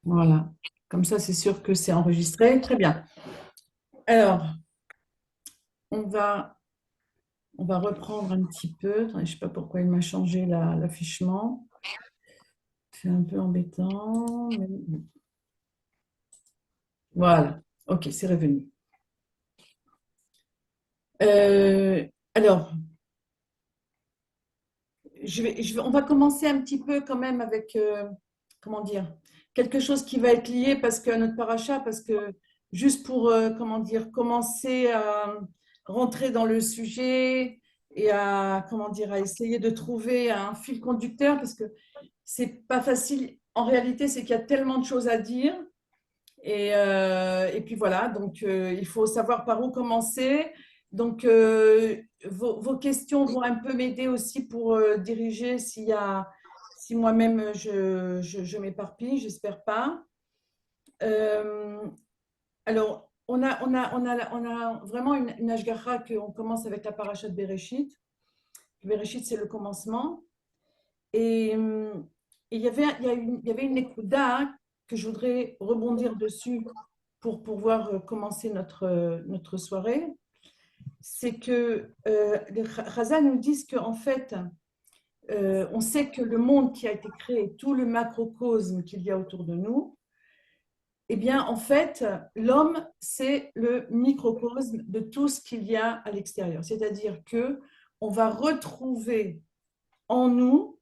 Voilà. Comme ça, c'est sûr que c'est enregistré. Très bien. Alors, on va, on va reprendre un petit peu. Attendez, je ne sais pas pourquoi il m'a changé l'affichement. C'est un peu embêtant. Voilà. OK, c'est revenu. Euh, alors, on va commencer un petit peu quand même avec, comment dire, quelque chose qui va être lié parce que, à notre paracha, parce que juste pour, comment dire, commencer à rentrer dans le sujet et à, comment dire, à essayer de trouver un fil conducteur parce que c'est pas facile. En réalité, c'est qu'il y a tellement de choses à dire et puis voilà, donc il faut savoir par où commencer. Donc vos questions vont un peu m'aider aussi pour diriger si moi-même je m'éparpille, j'espère pas. Euh, alors, on a vraiment une Ashgacha qu'on commence avec la paracha de Bereshit. Bereshit, c'est le commencement. Et, il y avait une écoute que je voudrais rebondir dessus pour pouvoir commencer notre soirée. C'est que les Chazal nous disent qu'en fait, on sait que le monde qui a été créé, tout le macrocosme qu'il y a autour de nous, eh bien, en fait, l'homme, c'est le microcosme de tout ce qu'il y a à l'extérieur. C'est-à-dire que on va retrouver en nous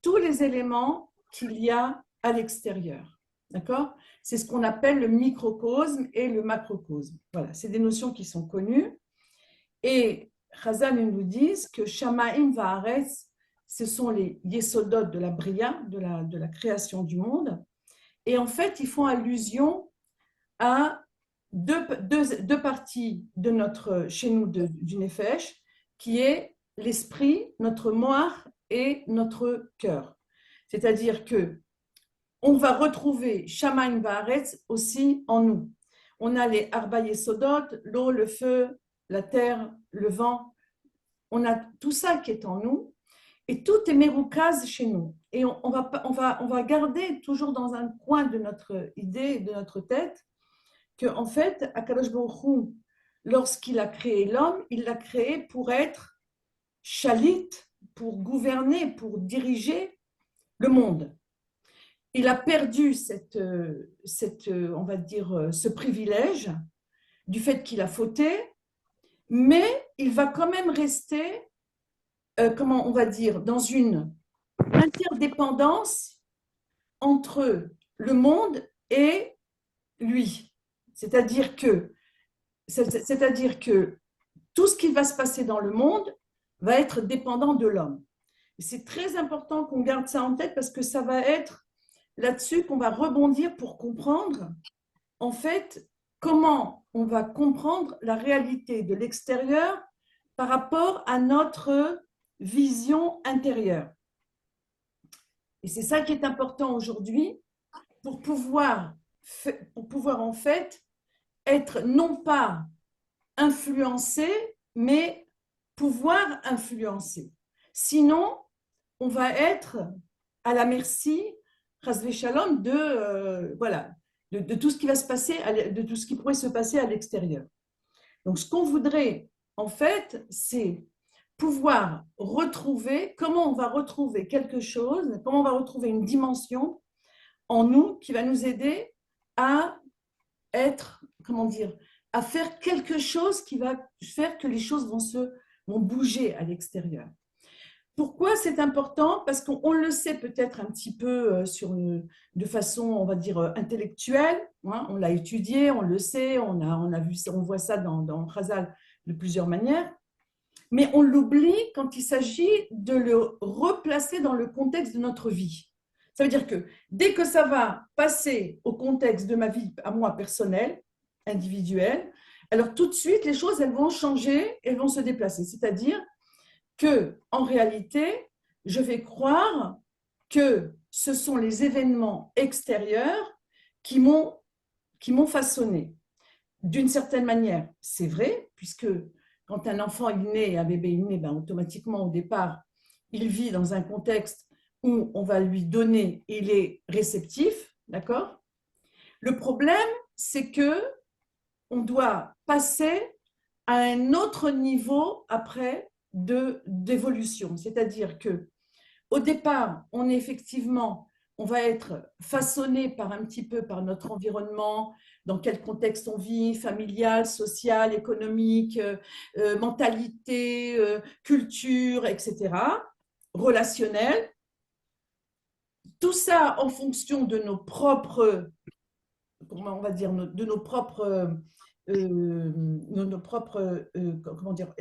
tous les éléments qu'il y a à l'extérieur. D'accord? C'est ce qu'on appelle le microcosme et le macrocosme. Voilà, c'est des notions qui sont connues. Et Chazal nous disent que Shamaim Vaaretz, ce sont les yesodot de la Bria, de la création du monde. Et en fait, ils font allusion à deux parties de notre, chez nous du Nefesh, qui est l'esprit, notre moire et notre cœur. C'est-à-dire que on va retrouver Shamaim Vaaretz aussi en nous. On a les Arba Yesodot, l'eau, le feu, la terre, le vent. On a tout ça qui est en nous et tout est méroukaz chez nous. Et on va garder toujours dans un coin de notre idée, de notre tête, que en fait, Akadosh Baruch Hu, lorsqu'il a créé l'homme, il l'a créé pour être chalit, pour gouverner, pour diriger le monde. Il a perdu on va dire, ce privilège du fait qu'il a fauté, mais il va quand même rester, comment on va dire, dans une interdépendance entre le monde et lui. C'est-à-dire que, c'est-à-dire que tout ce qui va se passer dans le monde va être dépendant de l'homme. C'est très important qu'on garde ça en tête parce que ça va être là-dessus qu'on va rebondir pour comprendre, en fait, comment on va comprendre la réalité de l'extérieur par rapport à notre vision intérieure. Et c'est ça qui est important aujourd'hui pour pouvoir en fait être non pas influencé, mais pouvoir influencer. Sinon, on va être à la merci, Rasvé Shalom, voilà, de tout ce qui va se passer, de tout ce qui pourrait se passer à l'extérieur. Donc, ce qu'on voudrait, en fait, c'est pouvoir retrouver, comment on va retrouver quelque chose, comment on va retrouver une dimension en nous qui va nous aider à être, comment dire, à faire quelque chose qui va faire que les choses vont bouger à l'extérieur. Pourquoi c'est important? Parce qu'on le sait peut-être un petit peu de façon, on va dire, intellectuelle. Hein, on l'a étudié, on le sait, on a vu, on voit ça dans Khazal de plusieurs manières. Mais on l'oublie quand il s'agit de le replacer dans le contexte de notre vie. Ça veut dire que dès que ça va passer au contexte de ma vie à moi personnelle, individuelle, alors tout de suite, les choses, elles vont changer, elles vont se déplacer. C'est-à-dire que, en réalité, je vais croire que ce sont les événements extérieurs qui m'ont façonné. D'une certaine manière, c'est vrai, puisque quand un enfant est né, un bébé est né, ben, automatiquement au départ, il vit dans un contexte où on va lui donner, il est réceptif, D'accord? Le problème, c'est que on doit passer à un autre niveau après d'évolution. C'est-à-dire que au départ, on est effectivement, on va être façonné par un petit peu par notre environnement, dans quel contexte on vit, familial, social, économique, mentalité, culture, etc., relationnel. Tout ça en fonction de nos propres, comment on va dire, de nos propres comment dire,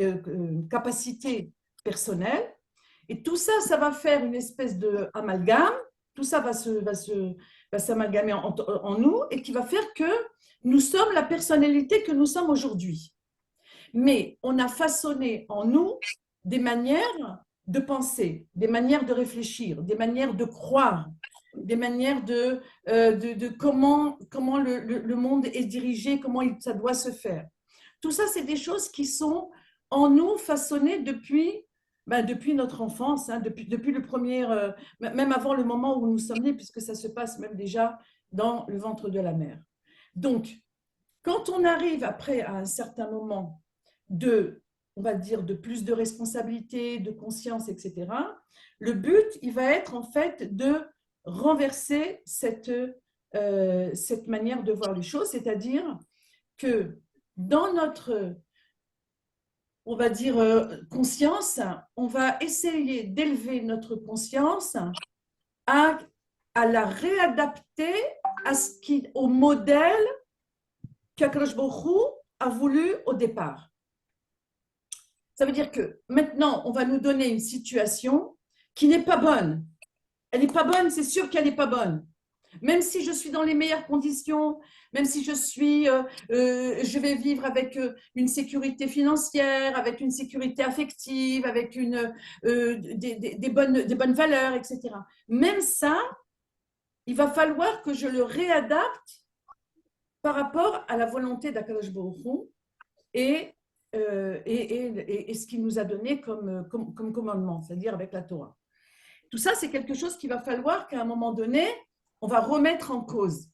capacités personnelles. Et tout ça, ça va faire une espèce d'amalgame. Tout ça va s'amalgamer en nous et qui va faire que nous sommes la personnalité que nous sommes aujourd'hui. Mais on a façonné en nous des manières de penser, des manières de réfléchir, des manières de croire, des manières de comment le monde est dirigé, comment ça doit se faire. Tout ça, c'est des choses qui sont en nous façonnées depuis notre enfance, hein, depuis le premier, même avant le moment où nous sommes nés, puisque ça se passe même déjà dans le ventre de la mère. Donc, quand on arrive après à un certain moment on va dire, de plus de responsabilité, de conscience, etc., le but, il va être en fait de renverser cette manière de voir les choses, c'est-à-dire que dans notre, on va dire, conscience, on va essayer d'élever notre conscience à, à la réadapter au modèle qu'Akadosh Baruch Hu a voulu au départ. Ça veut dire que maintenant, on va nous donner une situation qui n'est pas bonne. Elle n'est pas bonne, c'est sûr qu'elle n'est pas bonne. Même si je suis dans les meilleures conditions, même si je vais vivre avec une sécurité financière, avec une sécurité affective, avec des bonnes valeurs, etc. Même ça, il va falloir que je le réadapte par rapport à la volonté d'Akadosh Baruch Hu et ce qu'il nous a donné comme commandement, c'est-à-dire avec la Torah. Tout ça, c'est quelque chose qu'il va falloir qu'à un moment donné, on va remettre en cause.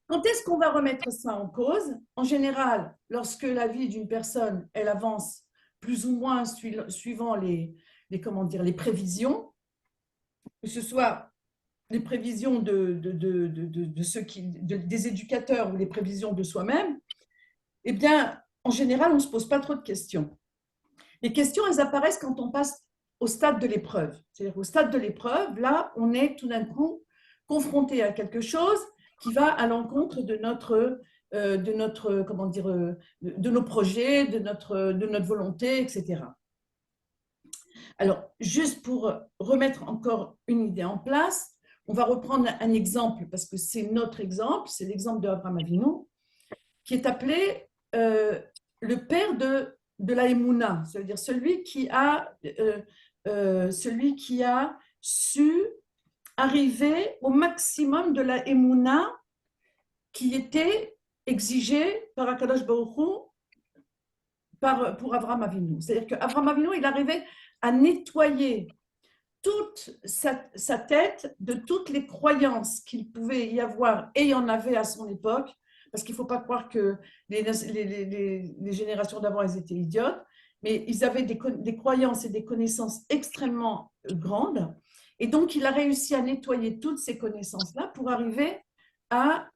Quand est-ce qu'on va remettre ça en cause? En général, lorsque la vie d'une personne, elle avance plus ou moins suivant les prévisions, que ce soit les prévisions des éducateurs ou les prévisions de soi-même, eh bien, en général, on ne se pose pas trop de questions. Les questions, elles apparaissent quand on passe au stade de l'épreuve. C'est-à-dire au stade de l'épreuve, là, on est tout d'un coup confronté à quelque chose qui va à l'encontre de nos projets, de notre volonté, etc. Alors, juste pour remettre encore une idée en place, on va reprendre un exemple, parce que c'est notre exemple, c'est l'exemple d'Abraham Avinu, qui est appelé le père de la Emouna, ça veut dire celui qui a su arriver au maximum de la Emouna qui était exigée par Akadosh Baruch Hu pour Abraham Avinu. C'est-à-dire qu'Abraham Avinu, il arrivait à nettoyer toute sa tête de toutes les croyances qu'il pouvait y avoir, et il y en avait à son époque, parce qu'il ne faut pas croire que les générations d'avant, elles étaient idiotes, mais ils avaient des croyances et des connaissances extrêmement grandes, et donc il a réussi à nettoyer toutes ces connaissances-là pour arriver à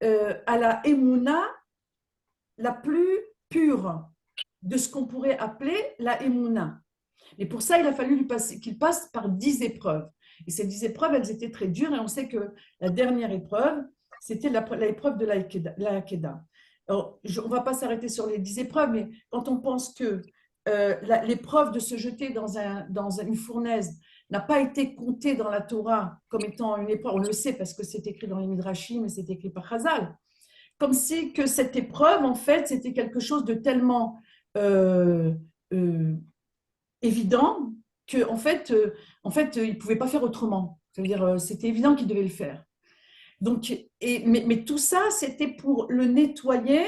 la Emouna la plus pure de ce qu'on pourrait appeler la Emouna. Et pour ça, il a fallu qu'il passe par 10 épreuves. Et ces 10 épreuves, elles étaient très dures. Et on sait que la dernière épreuve, c'était l'épreuve de la Hakeda. Alors, on ne va pas s'arrêter sur les 10 épreuves, mais quand on pense que l'épreuve de se jeter dans une fournaise n'a pas été comptée dans la Torah comme étant une épreuve, on le sait parce que c'est écrit dans les Midrashim et c'est écrit par Chazal, comme si que cette épreuve, en fait, c'était quelque chose de tellement évident qu'en fait, il ne pouvait pas faire autrement. C'est-à-dire, c'était évident qu'il devait le faire. Donc, mais tout ça, c'était pour le nettoyer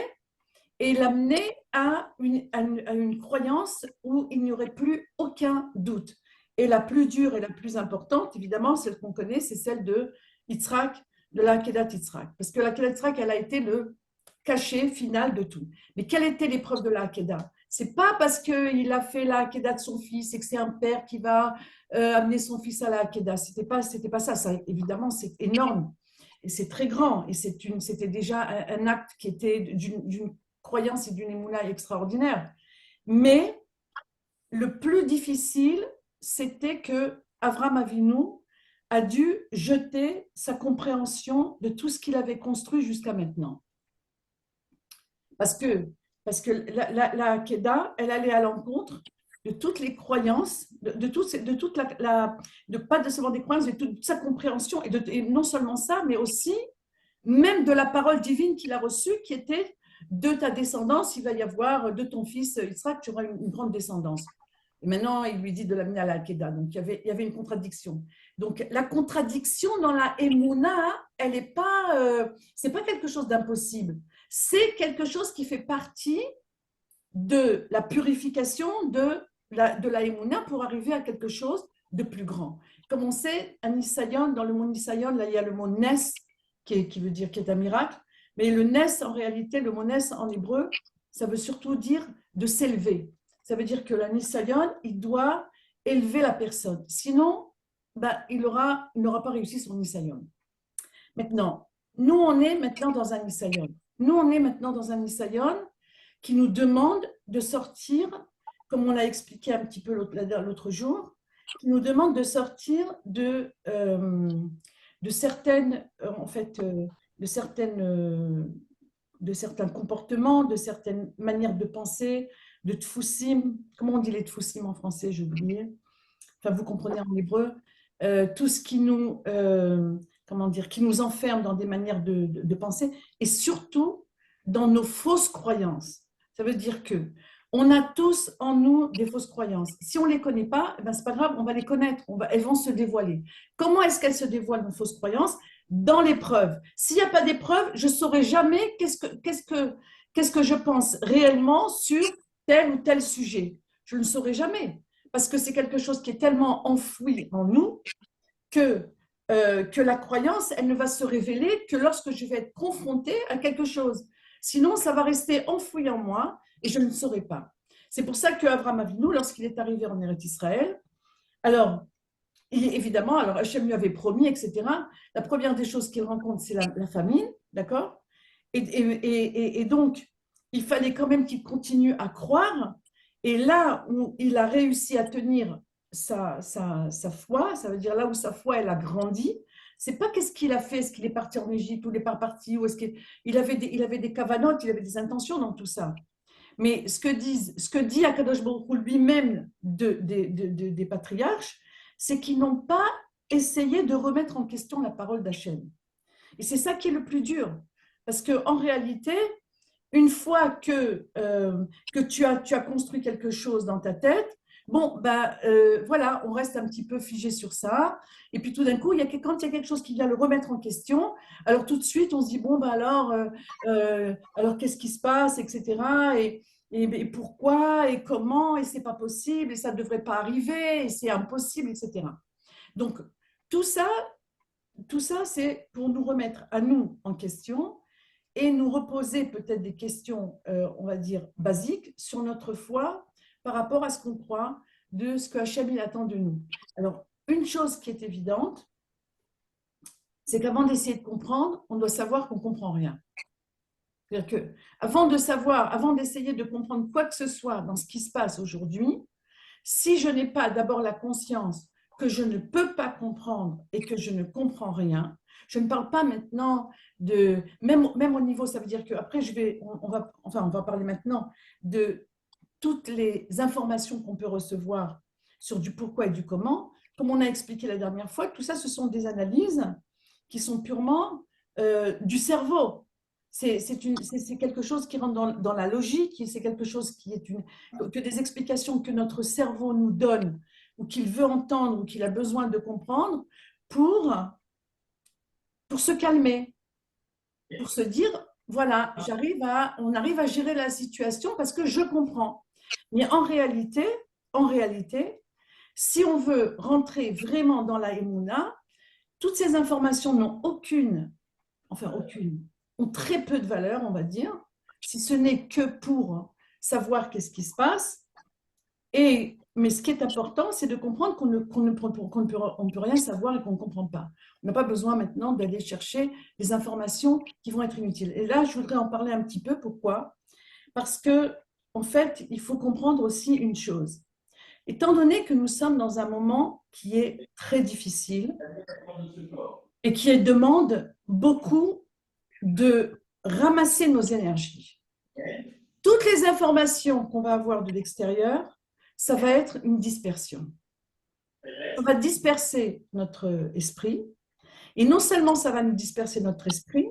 et l'amener à une croyance où il n'y aurait plus aucun doute. Et la plus dure et la plus importante, évidemment, celle qu'on connaît, c'est celle de Yitzhak de la Akedat Yitzhak. Parce que la Akedat Yitzhak, elle a été le cachet final de tout. Mais quelle était l'épreuve de la Akedah? C'est pas parce qu'il a fait la Akedah de son fils et que c'est un père qui va amener son fils à la Akedah. C'était pas ça. Ça, évidemment, c'est énorme. Et c'est très grand. Et c'était déjà un acte qui était d'une croyance et d'une émouna extraordinaire. Mais le plus difficile, c'était que Avram Avinu a dû jeter sa compréhension de tout ce qu'il avait construit jusqu'à maintenant. Parce que la Kedah, elle allait à l'encontre de toutes les croyances, de toute pas de seulement des croyances, de toute sa compréhension, et non seulement ça, mais aussi même de la parole divine qu'il a reçue, qui était de ta descendance, il va y avoir de ton fils Yitzhak, tu auras une grande descendance. Et maintenant, il lui dit de l'amener à la Kedah. Donc, il y avait une contradiction. Donc, la contradiction dans la Emouna, elle n'est pas, c'est pas quelque chose d'impossible. C'est quelque chose qui fait partie de la purification de la Emouna pour arriver à quelque chose de plus grand. Comme on sait, un Nisayon, dans le mot Nisayon, là, il y a le mot Nes, qui veut dire qui est un miracle. Mais le Nes, en réalité, le mot Nes en hébreu, ça veut surtout dire de s'élever. Ça veut dire que la Nisayon, il doit élever la personne. Sinon, il n'aura pas réussi son Nisayon. Maintenant, nous, on est maintenant dans un Nisayon. Nous, on est maintenant dans un Nisayon qui nous demande de sortir, comme on l'a expliqué un petit peu l'autre jour, qui nous demande de sortir de certaines, de certains comportements, de certaines manières de penser, de tfussim. Comment on dit les tfussim en français? J'ai oublié. Enfin, vous comprenez en hébreu. Tout ce qui nous, qui nous enferme dans des manières de penser, et surtout dans nos fausses croyances. Ça veut dire que on a tous en nous des fausses croyances. Si on ne les connaît pas, eh ben, c'est pas grave, on va les connaître, elles vont se dévoiler. Comment est-ce qu'elles se dévoilent, nos fausses croyances? Dans l'épreuve. S'il n'y a pas d'épreuve, je ne saurai jamais qu'est-ce que je pense réellement sur tel ou tel sujet. Je ne saurai jamais. Parce que c'est quelque chose qui est tellement enfoui en nous que la croyance, elle ne va se révéler que lorsque je vais être confrontée à quelque chose. Sinon, ça va rester enfoui en moi et je ne saurai pas. C'est pour ça qu'Avraham Avinu, lorsqu'il est arrivé en Eretz Israël, alors, évidemment, alors Hachem lui avait promis, etc. La première des choses qu'il rencontre, c'est la famine, d'accord, et donc, il fallait quand même qu'il continue à croire. Et là où il a réussi à tenir sa foi, ça veut dire là où sa foi, elle a grandi, c'est pas qu'est-ce qu'il a fait, est-ce qu'il est parti en Égypte ou il n'est pas parti, ou est-ce qu'il avait des cavanotes, il avait des intentions dans tout ça. Mais ce que dit Akadosh Baruch Hu lui-même des patriarches, c'est qu'ils n'ont pas essayé de remettre en question la parole d'Hachem. Et c'est ça qui est le plus dur. Parce qu'en réalité, une fois que tu as construit quelque chose dans ta tête, voilà, on reste un petit peu figé sur ça. Et puis tout d'un coup, quand il y a quelque chose qui vient le remettre en question, alors tout de suite, on se dit, alors qu'est-ce qui se passe, etc. Et pourquoi, et comment, et c'est pas possible, et ça ne devrait pas arriver, et c'est impossible, etc. Donc, tout ça, c'est pour nous remettre à nous en question et nous reposer peut-être des questions, on va dire, basiques sur notre foi par rapport à ce qu'on croit de ce que Hachem il attend de nous. Alors, une chose qui est évidente, c'est qu'avant d'essayer de comprendre, on doit savoir qu'on ne comprend rien. C'est-à-dire qu'avant d'essayer de comprendre quoi que ce soit dans ce qui se passe aujourd'hui, si je n'ai pas d'abord la conscience que je ne peux pas comprendre et que je ne comprends rien, je ne parle pas maintenant de, même au niveau, ça veut dire qu'après, on va parler maintenant de toutes les informations qu'on peut recevoir sur du pourquoi et du comment. Comme on a expliqué la dernière fois, tout ça, ce sont des analyses qui sont purement du cerveau. C'est quelque chose qui rentre dans la logique, c'est quelque chose que des explications que notre cerveau nous donne ou qu'il veut entendre ou qu'il a besoin de comprendre pour se calmer, pour se dire, voilà, on arrive à gérer la situation parce que je comprends. Mais en réalité, si on veut rentrer vraiment dans la Emouna, toutes ces informations n'ont aucune enfin aucune, ont très peu de valeur, on va dire, si ce n'est que pour savoir qu'est-ce qui se passe. Mais ce qui est important, c'est de comprendre qu'on ne peut rien savoir et qu'on ne comprend pas. On n'a pas besoin maintenant d'aller chercher des informations qui vont être inutiles. Et là, je voudrais en parler un petit peu. Pourquoi? Parce que, en fait, il faut comprendre aussi une chose. Étant donné que nous sommes dans un moment qui est très difficile et qui demande beaucoup de ramasser nos énergies, toutes les informations qu'on va avoir de l'extérieur, ça va être une dispersion. Ça va disperser notre esprit. Et non seulement ça va nous disperser notre esprit,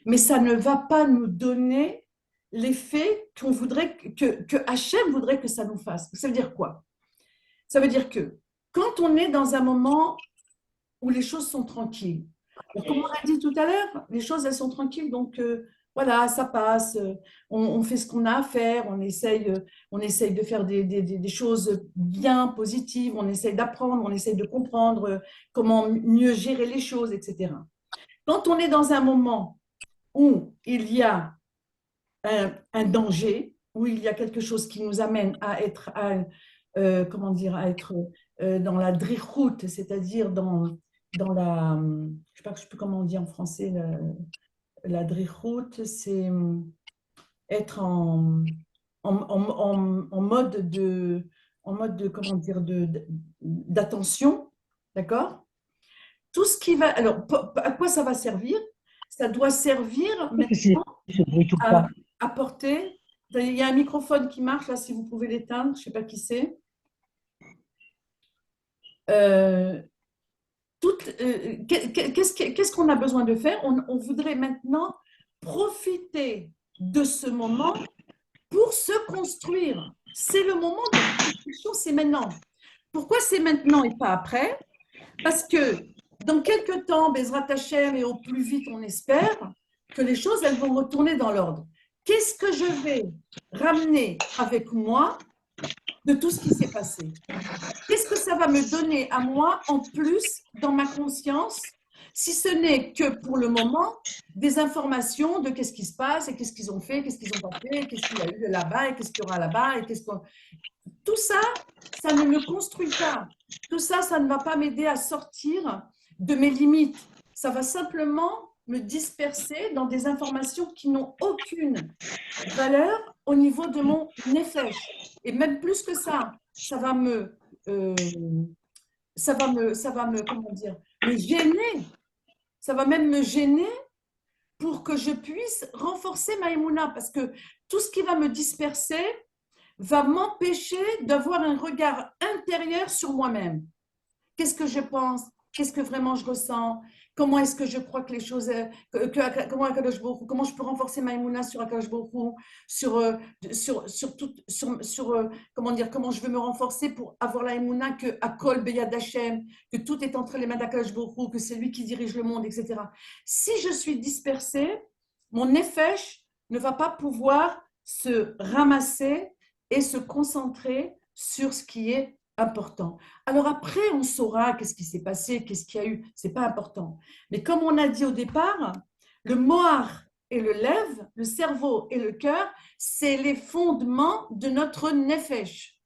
mais ça ne va pas nous donner l'effet qu'on voudrait, que Hachem voudrait que ça nous fasse. Ça veut dire quoi? Ça veut dire que quand on est dans un moment où les choses sont tranquilles, comme on a dit tout à l'heure, les choses, elles sont tranquilles, donc voilà, ça passe, on fait ce qu'on a à faire, on essaye de faire des choses bien positives, on essaye d'apprendre, on essaye de comprendre comment mieux gérer les choses, etc. Quand on est dans un moment où il y a un danger, où il y a quelque chose qui nous amène à être, comment dire, à être dans la drichout, c'est-à-dire dans la, je sais pas comment on dit en français, la drichout, c'est être en mode de, comment dire, d'attention, d'accord? Tout ce qui va, alors, à quoi ça va servir? Ça doit servir C'est maintenant ce bruit tout le à temps. apporter. Il y a un microphone qui marche là, si vous pouvez l'éteindre, je ne sais pas qui c'est. Euh, qu'est-ce qu'on a besoin de faire? On voudrait maintenant profiter de ce moment pour se construire. C'est le moment de la construction, c'est maintenant. Pourquoi c'est maintenant et pas après? Parce que dans quelques temps, Bezrat Hachem, et au plus vite on espère, que les choses elles vont retourner dans l'ordre. Qu'est-ce que je vais ramener avec moi de tout ce qui s'est passé? Qu'est-ce que ça va me donner à moi en plus dans ma conscience, si ce n'est que pour le moment des informations de qu'est-ce qui se passe et qu'est-ce qu'ils ont fait, qu'est-ce qu'ils ont pas fait, qu'est-ce qu'il y a eu là-bas et qu'est-ce qu'il y aura là-bas et qu'est-ce qu'on... Tout ça, ça ne me construit pas. Tout ça, ça ne va pas m'aider à sortir de mes limites. Ça va simplement me disperser dans des informations qui n'ont aucune valeur au niveau de mon nefesh. Et même plus que ça va euh, comment dire, me gêner. Ça va même me gêner pour que je puisse renforcer ma émouna, parce que tout ce qui va me disperser va m'empêcher d'avoir un regard intérieur sur moi-même. Qu'est-ce que je pense? Qu'est-ce que vraiment je ressens? Comment est-ce que je crois que les choses, comment je peux renforcer ma émouna sur Akadosh Baruch Hu, comment dire, comment je veux me renforcer pour avoir la émouna que Akol Beyad Hashem, que tout est entre les mains d'Akadosh Baruch Hu, que c'est lui qui dirige le monde, etc. Si je suis dispersée, mon nefesh ne va pas pouvoir se ramasser et se concentrer sur ce qui est important. Alors après, on saura qu'est-ce qui s'est passé, qu'est-ce qu'il y a eu, c'est pas important. Mais comme on a dit au départ, le mohar et le lève, le cerveau et le cœur, c'est les fondements de notre nefesh.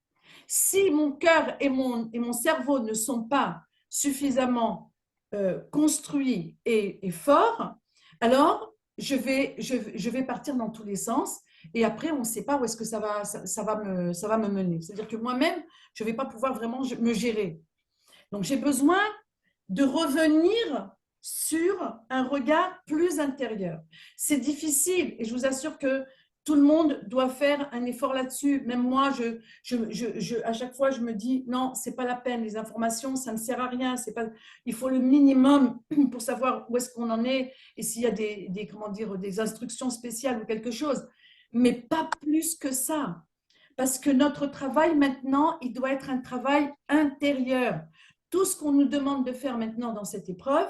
Si mon cœur et mon cerveau ne sont pas suffisamment construits et forts, alors je vais partir dans tous les sens et après, on ne sait pas où est-ce que ça va me mener. C'est-à-dire que moi-même, je ne vais pas pouvoir vraiment me gérer. Donc, j'ai besoin de revenir sur un regard plus intérieur. C'est difficile et je vous assure que tout le monde doit faire un effort là-dessus. Même moi, à chaque fois, je me dis non, c'est pas la peine. Les informations, ça ne sert à rien. C'est pas, il faut le minimum pour savoir où est-ce qu'on en est et s'il y a comment dire, des instructions spéciales ou quelque chose. Mais pas plus que ça. Parce que notre travail maintenant, il doit être un travail intérieur. Tout ce qu'on nous demande de faire maintenant dans cette épreuve,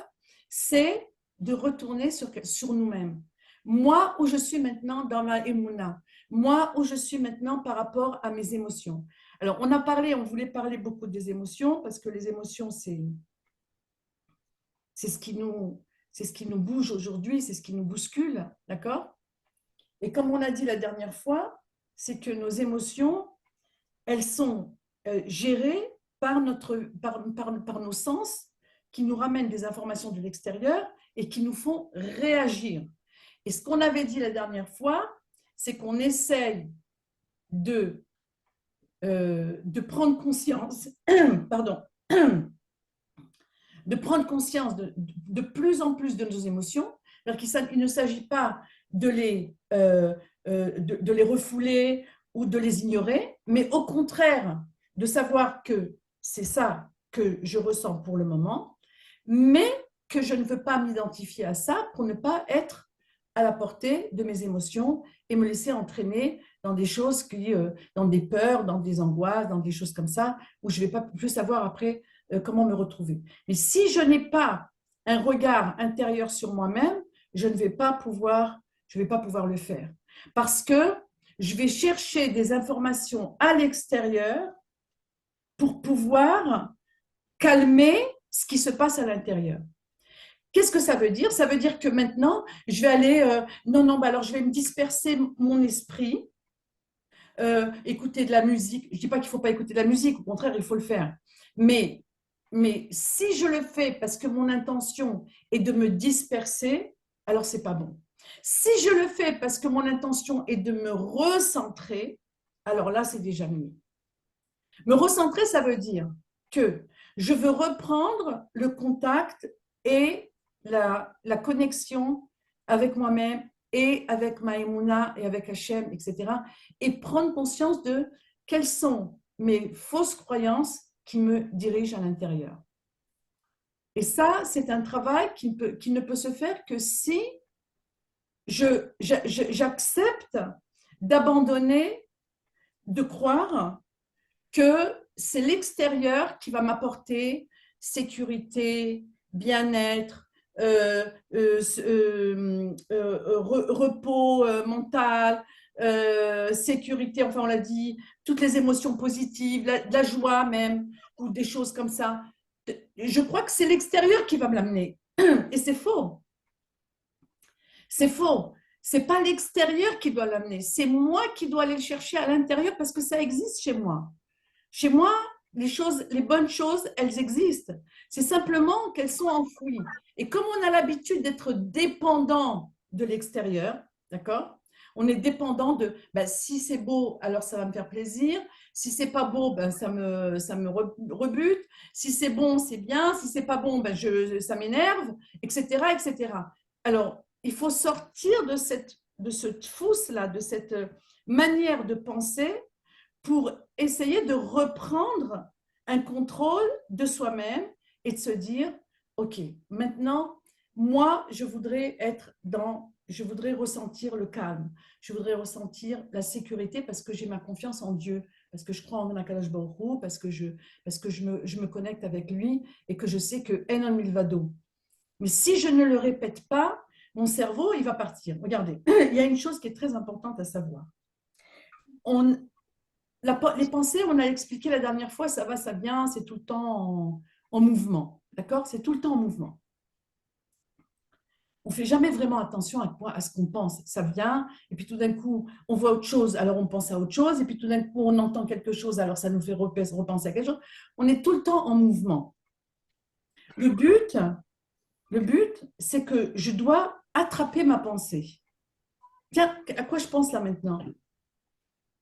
c'est de retourner sur nous-mêmes. Moi, où je suis maintenant dans ma émouna, moi, où je suis maintenant par rapport à mes émotions. Alors, on voulait parler beaucoup des émotions, parce que les émotions, c'est ce qui nous, c'est ce qui nous bouge aujourd'hui, c'est ce qui nous bouscule, d'accord? Et comme on a dit la dernière fois, c'est que nos émotions, elles sont gérées par nos sens qui nous ramènent des informations de l'extérieur et qui nous font réagir. Et ce qu'on avait dit la dernière fois, c'est qu'on essaye de prendre conscience, pardon, de prendre conscience de plus en plus de nos émotions. Il ne s'agit pas de les refouler ou de les ignorer, mais au contraire, de savoir que c'est ça que je ressens pour le moment, mais que je ne veux pas m'identifier à ça pour ne pas être à la portée de mes émotions et me laisser entraîner dans des choses dans des peurs, dans des angoisses, dans des choses comme ça, où je ne vais pas plus savoir après comment me retrouver. Mais si je n'ai pas un regard intérieur sur moi-même, je ne vais pas pouvoir le faire. Parce que je vais chercher des informations à l'extérieur pour pouvoir calmer ce qui se passe à l'intérieur. Qu'est-ce que ça veut dire? Ça veut dire que maintenant, je vais aller, alors je vais me disperser mon esprit, écouter de la musique. Je ne dis pas qu'il ne faut pas écouter de la musique, au contraire, il faut le faire. Mais si je le fais parce que mon intention est de me disperser, alors ce n'est pas bon. Si je le fais parce que mon intention est de me recentrer, alors là, c'est déjà mieux. Me recentrer, ça veut dire que je veux reprendre le contact et la connexion avec moi-même et avec Maïmouna et avec Hachem, etc. Et prendre conscience de quelles sont mes fausses croyances qui me dirigent à l'intérieur. Et ça, c'est un travail qui ne peut se faire que si j'accepte d'abandonner, de croire que c'est l'extérieur qui va m'apporter sécurité, bien-être, repos mental, sécurité, enfin on l'a dit, toutes les émotions positives, la joie même, ou des choses comme ça. Je crois que c'est l'extérieur qui va me l'amener. Et c'est faux. C'est faux. C'est pas l'extérieur qui doit l'amener. C'est moi qui dois aller le chercher à l'intérieur parce que ça existe chez moi. Chez moi, les bonnes choses, elles existent. C'est simplement qu'elles sont enfouies. Et comme on a l'habitude d'être dépendant de l'extérieur, d'accord? On est dépendant de, si c'est beau, alors ça va me faire plaisir. Si c'est pas beau, ça me rebute. Si c'est bon, c'est bien. Si c'est pas bon, ça m'énerve, etc., etc. Alors, il faut sortir de ce fousse-là, de cette manière de penser pour essayer de reprendre un contrôle de soi-même et de se dire, OK, maintenant, moi, je voudrais ressentir le calme, je voudrais ressentir la sécurité parce que j'ai ma confiance en Dieu, parce que je crois en Akadosh Baruch Hu, parce que je me connecte avec lui et que je sais que Enon Milvado. Mais si je ne le répète pas, mon cerveau, il va partir. Regardez, il y a une chose qui est très importante à savoir. Les pensées, on a expliqué la dernière fois, ça va, ça vient, c'est tout le temps en mouvement. D'accord? C'est tout le temps en mouvement. On ne fait jamais vraiment attention à ce qu'on pense. Ça vient, et puis tout d'un coup, on voit autre chose, alors on pense à autre chose, et puis tout d'un coup, on entend quelque chose, alors ça nous fait repenser à quelque chose. On est tout le temps en mouvement. Le but, c'est que je dois attraper ma pensée. Tiens, à quoi je pense là maintenant?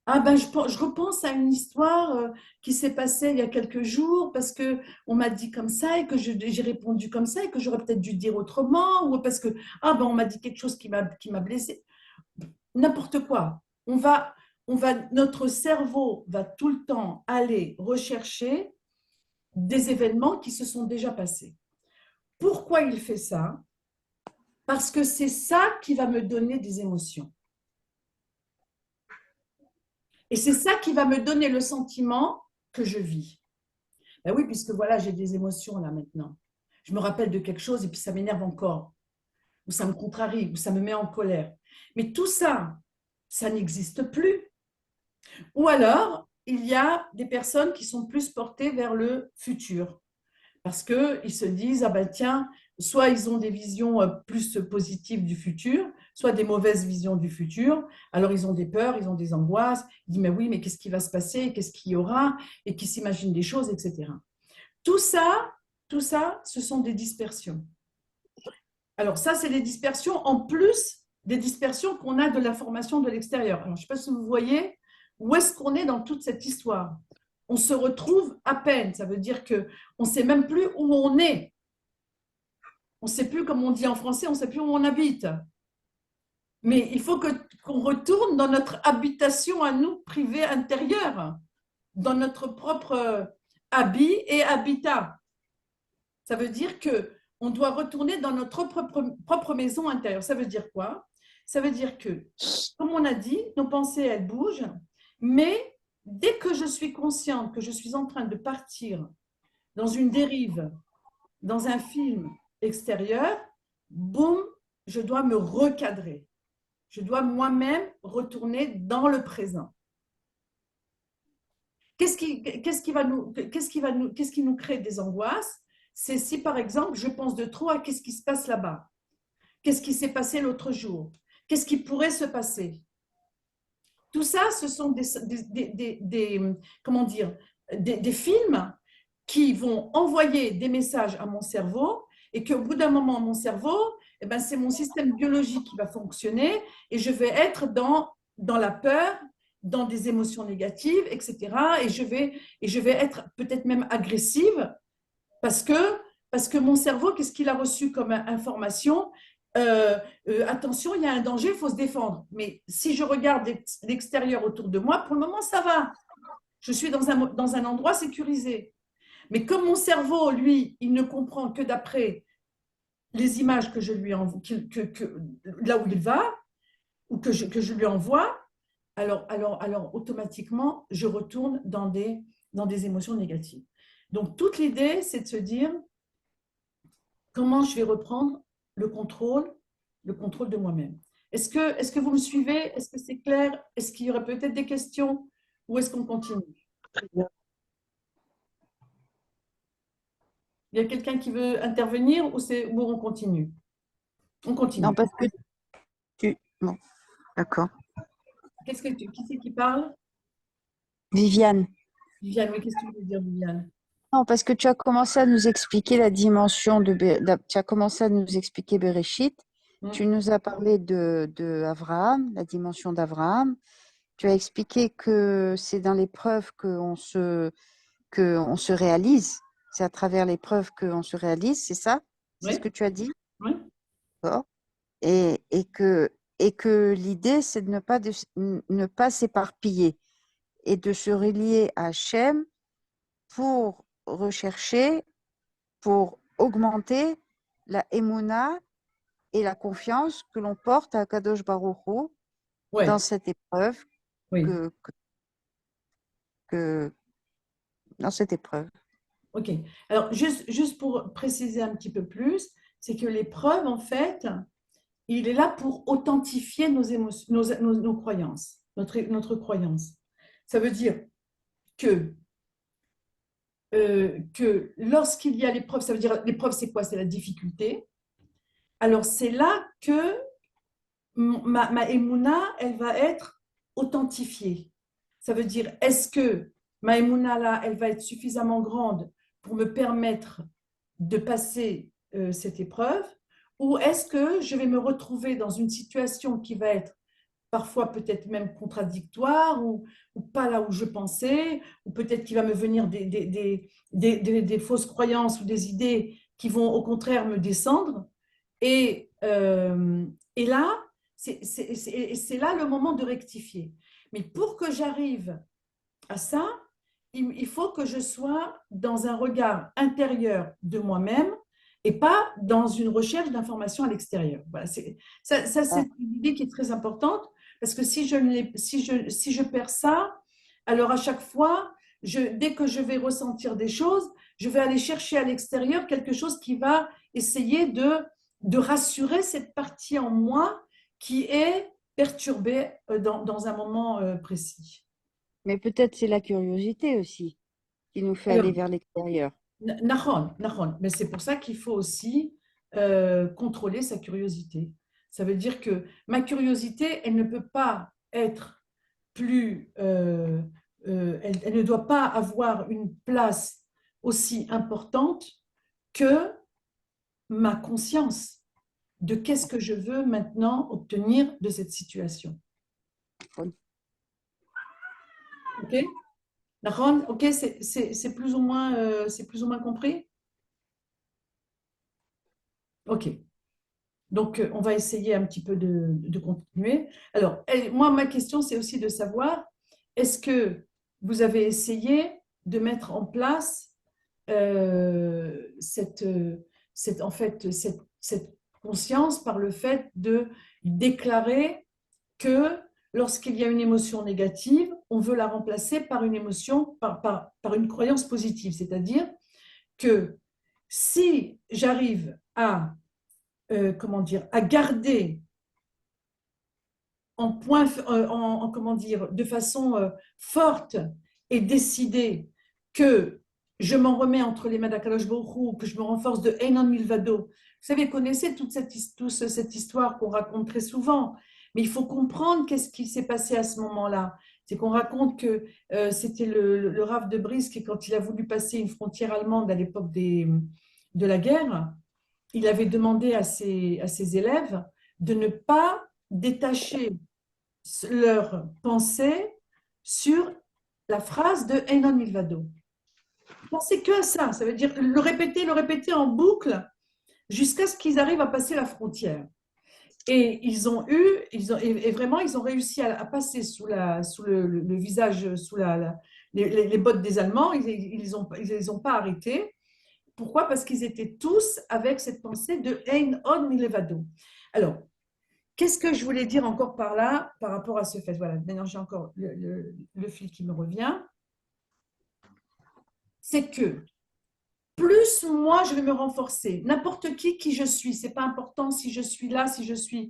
Je repense à une histoire qui s'est passée il y a quelques jours parce qu'on m'a dit comme ça et que j'ai répondu comme ça et que j'aurais peut-être dû dire autrement ou parce que on m'a dit quelque chose qui m'a blessé. N'importe quoi. Notre cerveau va tout le temps aller rechercher des événements qui se sont déjà passés. Pourquoi il fait ça? Parce que c'est ça qui va me donner des émotions. Et c'est ça qui va me donner le sentiment que je vis. Ben oui, puisque voilà, j'ai des émotions là maintenant. Je me rappelle de quelque chose et puis ça m'énerve encore, ou ça me contrarie, ou ça me met en colère. Mais tout ça, ça n'existe plus. Ou alors, il y a des personnes qui sont plus portées vers le futur. Parce qu'ils se disent, tiens, soit ils ont des visions plus positives du futur, soit des mauvaises visions du futur. Alors, ils ont des peurs, ils ont des angoisses. Ils disent, mais oui, mais qu'est-ce qui va se passer? Qu'est-ce qu'il y aura? Et qui s'imaginent des choses, etc. Tout ça, tout ça, ce sont des dispersions. Alors, ça, c'est des dispersions en plus des dispersions qu'on a de l'information de l'extérieur. Alors, je ne sais pas si vous voyez où est-ce qu'on est dans toute cette histoire. On se retrouve à peine. Ça veut dire qu'on ne sait même plus où on est. On ne sait plus, comme on dit en français, on ne sait plus où on habite. Mais il faut qu'on retourne dans notre habitation à nous, privée intérieure, dans notre propre habit et habitat. Ça veut dire qu'on doit retourner dans notre propre maison intérieure. Ça veut dire quoi? Ça veut dire que, comme on a dit, nos pensées, elles bougent, mais dès que je suis consciente que je suis en train de partir dans une dérive, dans un film extérieur, boum, je dois me recadrer. Je dois moi-même retourner dans le présent. Qu'est-ce qui nous crée des angoisses? C'est si, par exemple, je pense de trop à qu'est-ce qui se passe là-bas. Qu'est-ce qui s'est passé l'autre jour? Qu'est-ce qui pourrait se passer? Tout ça, ce sont comment dire, des films qui vont envoyer des messages à mon cerveau et qu'au bout d'un moment, mon cerveau, eh ben, c'est mon système biologique qui va fonctionner et je vais être dans la peur, dans des émotions négatives, etc. Et je vais être peut-être même agressive parce que mon cerveau, qu'est-ce qu'il a reçu comme information? Attention, il y a un danger, il faut se défendre. Mais si je regarde l'extérieur autour de moi, pour le moment, ça va. Je suis dans un endroit sécurisé. Mais comme mon cerveau, lui, il ne comprend que d'après les images que je lui envoie, là où il va, ou que je lui envoie, alors automatiquement, je retourne dans des émotions négatives. Donc, toute l'idée, c'est de se dire comment je vais reprendre le contrôle de moi-même. Est-ce que vous me suivez? Est-ce que c'est clair? Est-ce qu'il y aurait peut-être des questions? Ou est-ce qu'on continue? Il y a quelqu'un qui veut intervenir ou on continue? On Non, continue. parce que tu... Bon, d'accord. Qui c'est qui parle? Viviane. Viviane, oui, qu'est-ce que tu veux dire, Viviane? Non, parce que tu as commencé à nous expliquer la dimension tu as commencé à nous expliquer Bereshit. Tu Hmm. nous as parlé de Abraham, la dimension d'Abraham. Tu as expliqué que c'est dans l'épreuve que on se réalise. C'est à travers l'épreuve qu'on se réalise, c'est ça? C'est ce Oui, que tu as dit? oui, D'accord. Et, et que, et que l'idée, c'est de ne pas s'éparpiller et de se relier à Hachem pour rechercher, pour augmenter la émouna et la confiance que l'on porte à Kadosh Baruch Hu dans oui, cette épreuve, oui. que, que, que- dans cette épreuve. OK. Alors, juste pour préciser un petit peu plus, c'est que l'épreuve, en fait, il est là pour authentifier nos émotions, nos croyances, notre croyance. Ça veut dire que, que lorsqu'il y a l'épreuve, ça veut dire l'épreuve, c'est quoi? C'est la difficulté. Alors, c'est là que ma émouna, elle va être authentifiée. Ça veut dire, est-ce que ma émouna, là, elle va être suffisamment grande pour me permettre de passer cette épreuve, ou est-ce que je vais me retrouver dans une situation qui va être parfois peut-être même contradictoire ou pas là où je pensais, ou peut-être qu'il va me venir des fausses croyances ou des idées qui vont au contraire me descendre. Et, euh, et là, c'est là le moment de rectifier. Mais pour que j'arrive à ça, il faut que je sois dans un regard intérieur de moi-même et pas dans une recherche d'informations à l'extérieur. Voilà, c'est une idée qui est très importante parce que si je perds ça, alors à chaque fois, dès que je vais ressentir des choses, je vais aller chercher à l'extérieur quelque chose qui va essayer de rassurer cette partie en moi qui est perturbée dans un moment précis. Mais peut-être c'est la curiosité aussi qui nous fait Alors, aller vers l'extérieur. Nahon, mais c'est pour ça qu'il faut aussi contrôler sa curiosité. Ça veut dire que ma curiosité, elle ne peut pas être plus, elle ne doit pas avoir une place aussi importante que ma conscience de qu'est-ce que je veux maintenant obtenir de cette situation. Ok, Naron, ok, c'est plus ou moins compris. Ok. Donc, on va essayer un petit peu de continuer. Alors, moi, ma question, c'est aussi de savoir, est-ce que vous avez essayé de mettre en place en fait, cette conscience par le fait de déclarer que lorsqu'il y a une émotion négative, on veut la remplacer par une émotion, par une croyance positive. C'est-à-dire que si j'arrive à comment dire, à garder en point, comment dire, de façon forte et décidée que je m'en remets entre les mains d'Akadosh Baruch Hu, que je me renforce de Einon Milvado. Vous savez, connaissez toute cette histoire qu'on raconte très souvent, mais il faut comprendre qu'est-ce qui s'est passé à ce moment-là. C'est qu'on raconte que c'était le Rav de Brisk, quand il a voulu passer une frontière allemande à l'époque de la guerre, il avait demandé à ses élèves de ne pas détacher leur pensée sur la phrase de Einon Milvado. Pensez que à ça, ça veut dire le répéter en boucle jusqu'à ce qu'ils arrivent à passer la frontière. Et et vraiment, ils ont réussi à passer sous le visage, sous les bottes des Allemands. Ils les ont pas arrêtés. Pourquoi? Parce qu'ils étaient tous avec cette pensée de Ein od milevado. Alors, qu'est-ce que je voulais dire encore par là, par rapport à ce fait? Voilà, maintenant j'ai encore le fil qui me revient. C'est que plus moi je vais me renforcer, n'importe qui je suis, c'est pas important si je suis là, si je suis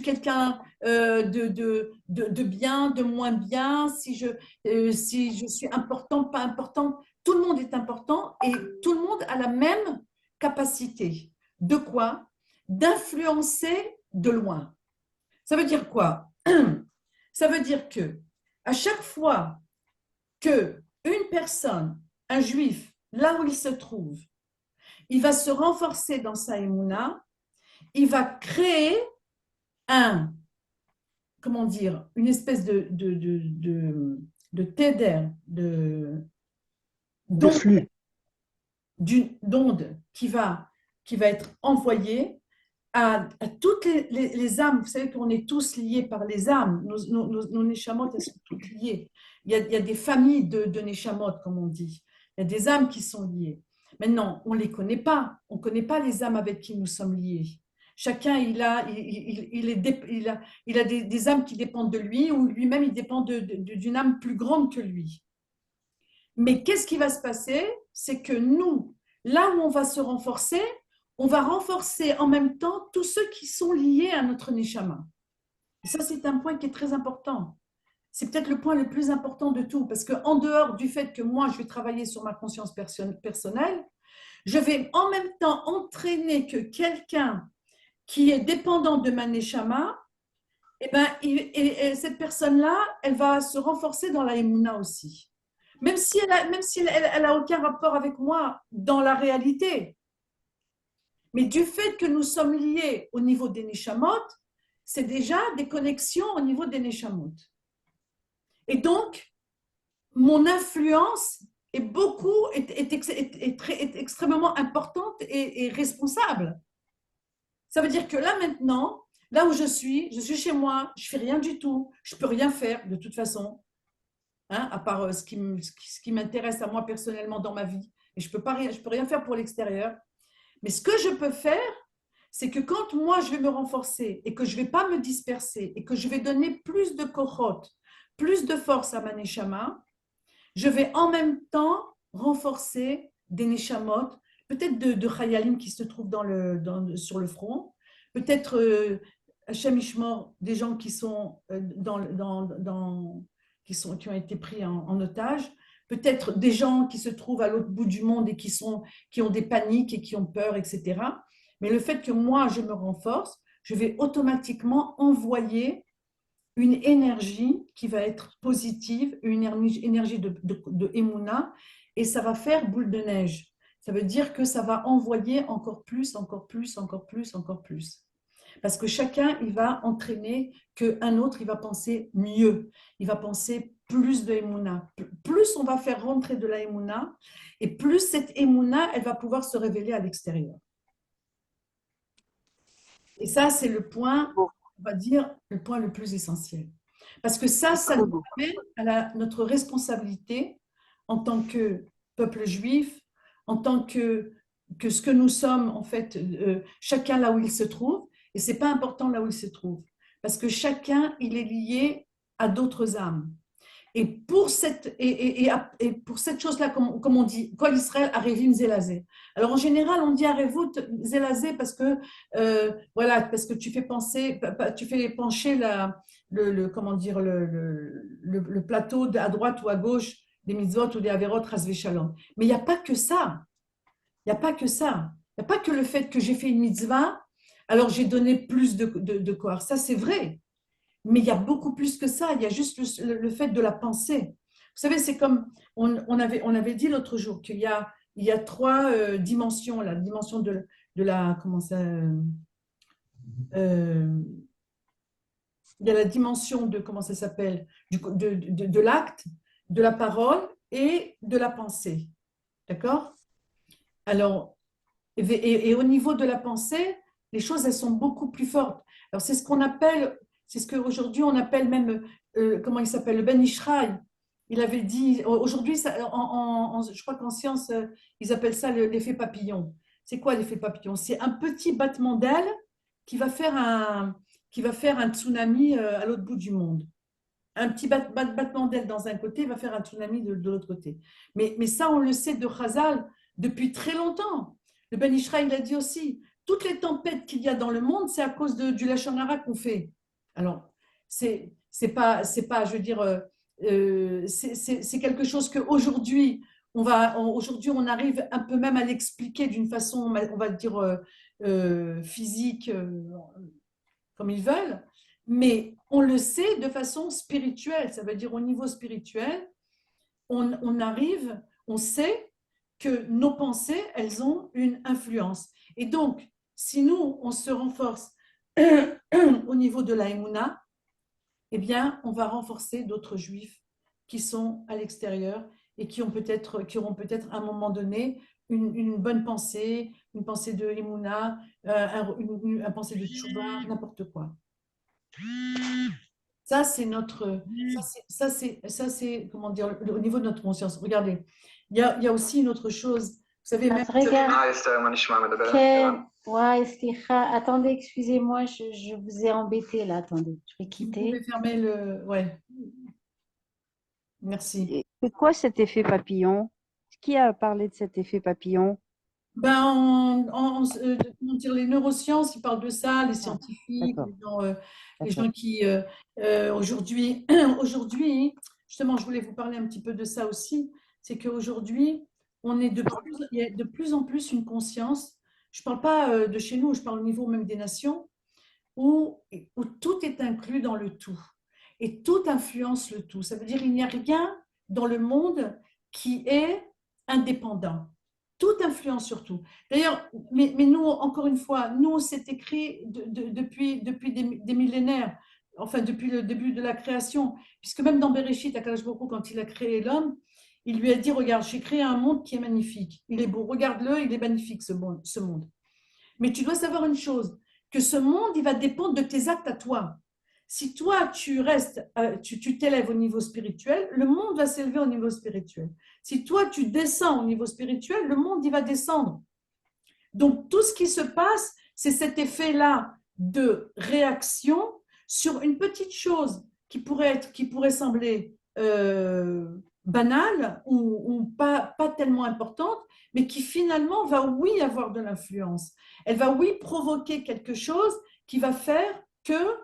quelqu'un de bien, de moins bien, si je suis important, pas important, tout le monde est important et tout le monde a la même capacité. De quoi? D'influencer de loin. Ça veut dire quoi? Ça veut dire que à chaque fois que une personne, un juif, là où il se trouve, il va se renforcer dans sa émouna, il va créer comment dire, une espèce de téder, d'onde qui va être envoyée à toutes les âmes. Vous savez qu'on est tous liés par les âmes. Nos neshamot, elles sont toutes liées. Il y a des familles de neshamot, comme on dit. Il y a des âmes qui sont liées. Maintenant, on ne les connaît pas. On ne connaît pas les âmes avec qui nous sommes liés. Chacun, il a des âmes qui dépendent de lui, ou lui-même, il dépend d'une âme plus grande que lui. Mais qu'est-ce qui va se passer? C'est que nous, là où on va se renforcer, on va renforcer en même temps tous ceux qui sont liés à notre neshama. Et ça, c'est un point qui est très important. C'est peut-être le point le plus important de tout, parce qu'en dehors du fait que moi, je vais travailler sur ma conscience personnelle, je vais en même temps entraîner que quelqu'un qui est dépendant de ma neshama, eh ben, et cette personne-là, elle va se renforcer dans la émouna aussi. Même si elle a aucun rapport avec moi dans la réalité. Mais du fait que nous sommes liés au niveau des neshamot, c'est déjà des connexions au niveau des neshamot. Et donc, mon influence est extrêmement importante et responsable. Ça veut dire que là maintenant, là où je suis chez moi, je ne fais rien du tout, je ne peux rien faire de toute façon, hein, à part ce qui m'intéresse à moi personnellement dans ma vie. Et je peux rien faire pour l'extérieur. Mais ce que je peux faire, c'est que quand moi je vais me renforcer et que je ne vais pas me disperser et que je vais donner plus de kohot, plus de force à ma neshama, je vais en même temps renforcer des neshamot, peut-être de chayalim qui se trouvent sur le front, peut-être Hachem Ishmor, des gens qui sont qui ont été pris en otage, peut-être des gens qui se trouvent à l'autre bout du monde et qui ont des paniques et qui ont peur, etc. Mais le fait que moi, je me renforce, je vais automatiquement envoyer une énergie qui va être positive, une énergie de Emouna, et ça va faire boule de neige. Ça veut dire que ça va envoyer encore plus, encore plus, encore plus, encore plus. Parce que chacun, il va entraîner qu'un autre, il va penser mieux. Il va penser plus de Emouna. Plus on va faire rentrer de la Emouna, et plus cette Emouna, elle va pouvoir se révéler à l'extérieur. Et ça, c'est le point, Beau, on va dire, le point le plus essentiel. Parce que ça très nous beau. ramène à notre responsabilité en tant que peuple juif, en tant que ce que nous sommes, en fait, chacun là où il se trouve. Et ce n'est pas important là où il se trouve. Parce que chacun, il est lié à d'autres âmes. Et pour cette chose-là, comme on dit, Kol Israël Arevim Zelazé. Alors en général, on dit Arevut Zelazé parce que voilà, parce que tu fais pencher comment dire le plateau à droite ou à gauche des mitzvot ou des averot Hasvé Shalom. Mais il n'y a pas que ça. Il n'y a pas que ça. Il n'y a pas que le fait que j'ai fait une mitzvah, alors j'ai donné plus de corps. Ça, c'est vrai. Mais il y a beaucoup plus que ça. Il y a juste le fait de la pensée. Vous savez, c'est comme on avait dit l'autre jour il y a trois dimensions. La dimension de la. Comment ça euh, il y a la dimension de. Comment ça s'appelle de l'acte, de la parole et de la pensée. D'accord? Alors, et au niveau de la pensée, les choses, elles sont beaucoup plus fortes. Alors, c'est ce qu'on appelle, c'est ce qu'aujourd'hui on appelle même, comment il s'appelle, le Ben Ishraï. Il avait dit, aujourd'hui, je crois qu'en science, ils appellent ça l'effet papillon. C'est quoi l'effet papillon? C'est un petit battement d'aile qui va faire qui va faire un tsunami à l'autre bout du monde. Un petit battement d'aile dans un côté va faire un tsunami de l'autre côté. Mais ça, on le sait de Chazal depuis très longtemps. Le Ben Ishraï, il a dit aussi, toutes les tempêtes qu'il y a dans le monde, c'est à cause du Lachon Hara qu'on fait. Alors, c'est pas, je veux dire, c'est quelque chose qu'aujourd'hui, aujourd'hui, on arrive un peu même à l'expliquer d'une façon, on va dire, physique, comme ils veulent, mais on le sait de façon spirituelle. Ça veut dire au niveau spirituel, on arrive, on sait que nos pensées, elles ont une influence. Et donc, si nous, on se renforce au niveau de la Emouna, eh bien, on va renforcer d'autres juifs qui sont à l'extérieur et qui auront peut-être à un moment donné une bonne pensée, une pensée de Emouna, une pensée de Tchouba, n'importe quoi. Ça, c'est notre, comment dire, au niveau de notre conscience. Regardez, il y a aussi une autre chose. Vous savez, même. אז רגע, כן, וואי, סליחה, attendez, excusez-moi, je vous ai embêté là, attendez, je vais Vous quitter. pouvez fermer le. Ouais, merci. Et c'est quoi cet effet papillon? Qui a parlé de cet effet papillon? Ben, comment dire, les neurosciences, ils parlent de ça, les Ah, scientifiques, d'accord, les d'accord. gens qui, aujourd'hui, justement, je voulais vous parler un petit peu de ça aussi, c'est qu'aujourd'hui, il y a de plus en plus une conscience, je ne parle pas de chez nous, je parle au niveau même des nations, où tout est inclus dans le tout et tout influence le tout. Ça veut dire qu'il n'y a rien dans le monde qui est indépendant. Tout influence sur tout. D'ailleurs, mais nous, encore une fois, nous, c'est écrit depuis des millénaires, enfin depuis le début de la création, puisque même dans Bereshit, Akadosh Baruch Hu, quand il a créé l'homme, il lui a dit, regarde, j'ai créé un monde qui est magnifique. Il est beau, regarde-le, il est magnifique ce monde. Mais tu dois savoir une chose, que ce monde, il va dépendre de tes actes à toi. Si toi, tu restes, tu t'élèves au niveau spirituel, le monde va s'élever au niveau spirituel. Si toi, tu descends au niveau spirituel, le monde, il va descendre. Donc, tout ce qui se passe, c'est cet effet-là de réaction sur une petite chose qui pourrait sembler banale ou pas tellement importante, mais qui finalement va, oui, avoir de l'influence. Elle va, oui, provoquer quelque chose qui va faire que,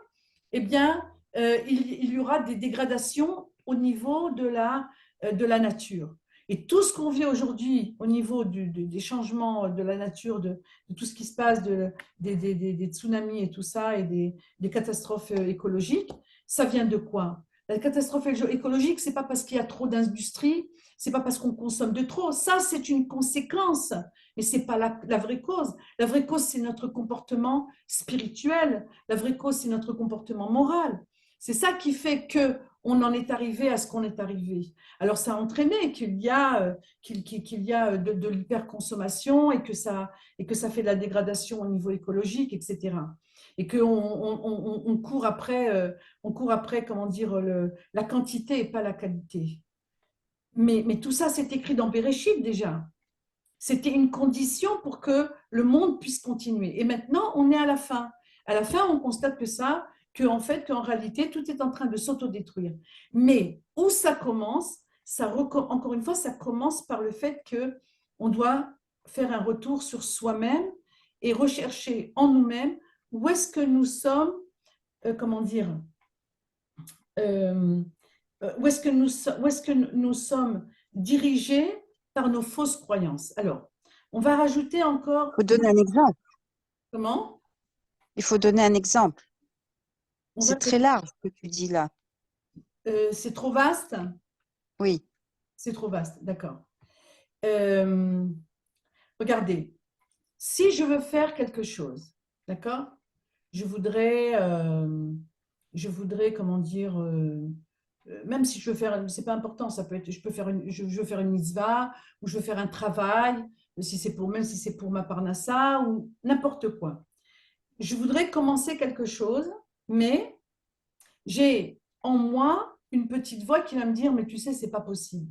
eh bien, il y aura des dégradations au niveau de la nature. Et tout ce qu'on vit aujourd'hui au niveau des changements de la nature, de tout ce qui se passe, des tsunamis et tout ça, et des catastrophes écologiques, ça vient de quoi? La catastrophe écologique, ce n'est pas parce qu'il y a trop d'industrie, ce n'est pas parce qu'on consomme de trop. Ça, c'est une conséquence, mais ce n'est pas la vraie cause. La vraie cause, c'est notre comportement spirituel. La vraie cause, c'est notre comportement moral. C'est ça qui fait qu'on en est arrivé à ce qu'on est arrivé. Alors, ça a entraîné qu'il y a de l'hyperconsommation et que ça fait de la dégradation au niveau écologique, etc. Et qu'on court après, comment dire, la quantité et pas la qualité. Mais tout ça, c'est écrit dans Bereshit déjà. C'était une condition pour que le monde puisse continuer. Et maintenant, on est à la fin. À la fin, on constate qu'en réalité, tout est en train de s'autodétruire. Mais où ça commence, encore une fois, ça commence par le fait qu'on doit faire un retour sur soi-même et rechercher en nous-mêmes où est-ce que nous sommes, où est-ce que nous sommes dirigés par nos fausses croyances. Alors, on va rajouter encore… Il faut donner un exemple. Comment? Il faut donner un exemple. C'est très large ce que tu dis là. C'est trop vaste? Oui. C'est trop vaste, d'accord. Regardez, si je veux faire quelque chose, d'accord? Je voudrais, comment dire… même si je veux faire, c'est pas important, ça peut être, je veux faire une mitzvah, ou je veux faire un travail, même si c'est pour ma parnassa, ou n'importe quoi. Je voudrais commencer quelque chose, mais j'ai en moi une petite voix qui va me dire, mais tu sais, c'est pas possible.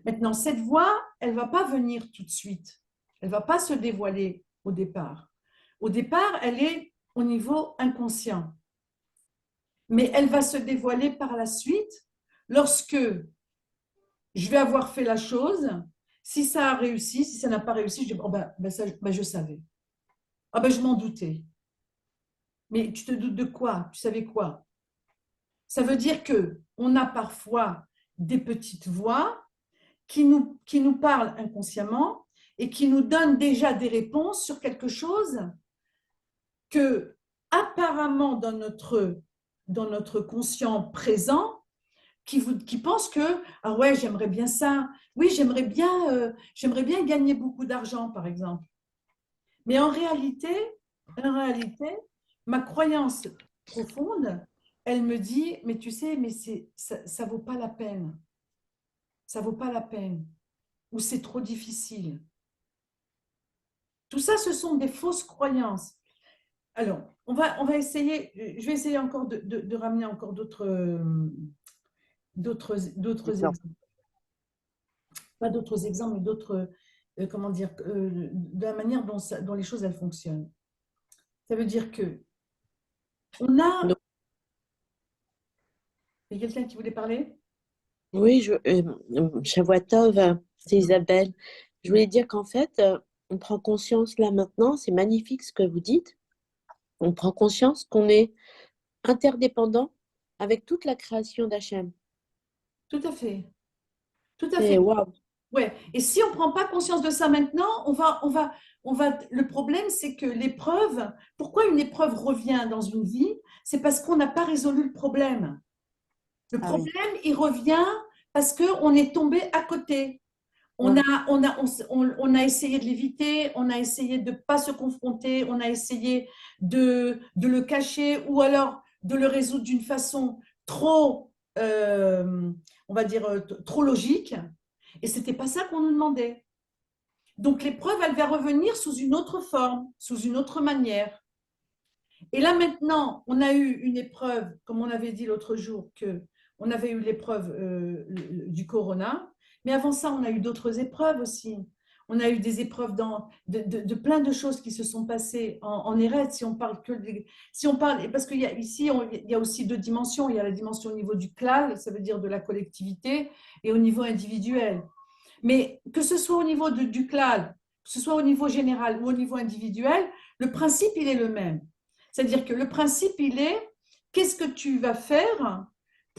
Maintenant, cette voix, elle va pas venir tout de suite. Elle va pas se dévoiler au départ. Au départ, elle est au niveau inconscient. Mais elle va se dévoiler par la suite lorsque je vais avoir fait la chose. Si ça a réussi, si ça n'a pas réussi, je dis, je savais. Je m'en doutais. Mais tu te doutes de quoi? Tu savais quoi? Ça veut dire qu'on a parfois des petites voix qui nous parlent inconsciemment et qui nous donnent déjà des réponses sur quelque chose que, apparemment, dans notre conscient présent, qui pense que ah ouais, j'aimerais bien ça, oui, j'aimerais bien gagner beaucoup d'argent, par exemple. Mais en réalité, ma croyance profonde, elle me dit, mais tu sais, mais ça vaut pas la peine. Ça vaut pas la peine. Ou c'est trop difficile. Tout ça, ce sont des fausses croyances. Alors, on va essayer, je vais essayer encore de ramener encore d'autres exemples. Pas d'autres exemples, mais d'autres, de la manière dont les choses, elles fonctionnent. Ça veut dire que on a… Il y a quelqu'un qui voulait parler? Oui, Shavuot, c'est Isabelle. Je voulais dire qu'en fait, on prend conscience là maintenant, c'est magnifique ce que vous dites. On prend conscience qu'on est interdépendant avec toute la création d'Hachem. Tout à fait. Tout à fait. Waouh. Ouais. Et si on ne prend pas conscience de ça maintenant, le problème, c'est que l'épreuve, pourquoi une épreuve revient dans une vie? C'est parce qu'on n'a pas résolu le problème. Le problème, il revient parce qu'on est tombé à côté. On a essayé de l'éviter, on a essayé de ne pas se confronter, on a essayé de le cacher ou alors de le résoudre d'une façon trop, on va dire, trop logique. Et ce n'était pas ça qu'on nous demandait. Donc l'épreuve, elle va revenir sous une autre forme, sous une autre manière. Et là maintenant, on a eu une épreuve, comme on avait dit l'autre jour, on avait eu l'épreuve du corona, mais avant ça, on a eu d'autres épreuves aussi. On a eu des épreuves de plein de choses qui se sont passées en Eretz. Parce qu'il y a ici, il y a aussi deux dimensions. Il y a la dimension au niveau du klal, ça veut dire de la collectivité, et au niveau individuel. Mais que ce soit au niveau du klal, que ce soit au niveau général ou au niveau individuel, le principe, il est le même. C'est-à-dire que le principe, il est qu'est-ce que tu vas faire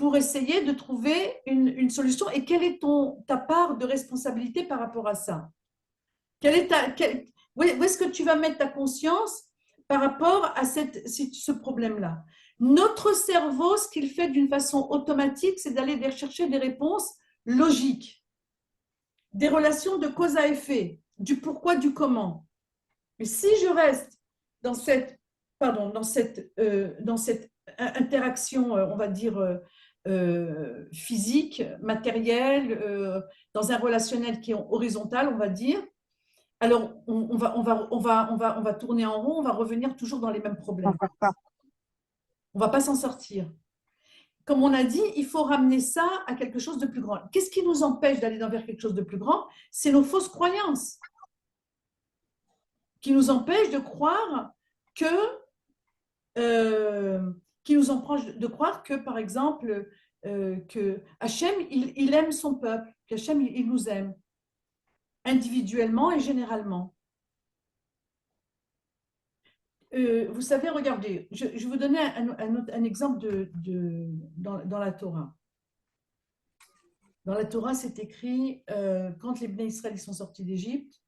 pour essayer de trouver une solution. Et quelle est ta part de responsabilité par rapport à ça? Où est-ce que tu vas mettre ta conscience par rapport à ce problème-là? Notre cerveau, ce qu'il fait d'une façon automatique, c'est d'aller chercher des réponses logiques, des relations de cause à effet, du pourquoi, du comment. Mais si je reste dans cette interaction, on va dire, physique, matérielle, dans un relationnel qui est horizontal, on va dire, alors on va tourner en rond, on va revenir toujours dans les mêmes problèmes. On ne va pas s'en sortir. Comme on a dit, il faut ramener ça à quelque chose de plus grand. Qu'est-ce qui nous empêche d'aller vers quelque chose de plus grand? C'est nos fausses croyances qui nous empêchent de croire que par exemple, que Hachem, il aime son peuple, qu'Hachem, il nous aime, individuellement et généralement. Vous savez, regardez, je vais vous donner un exemple dans la Torah. Dans la Torah, c'est écrit, quand les Bnei Israël sont sortis d'Égypte,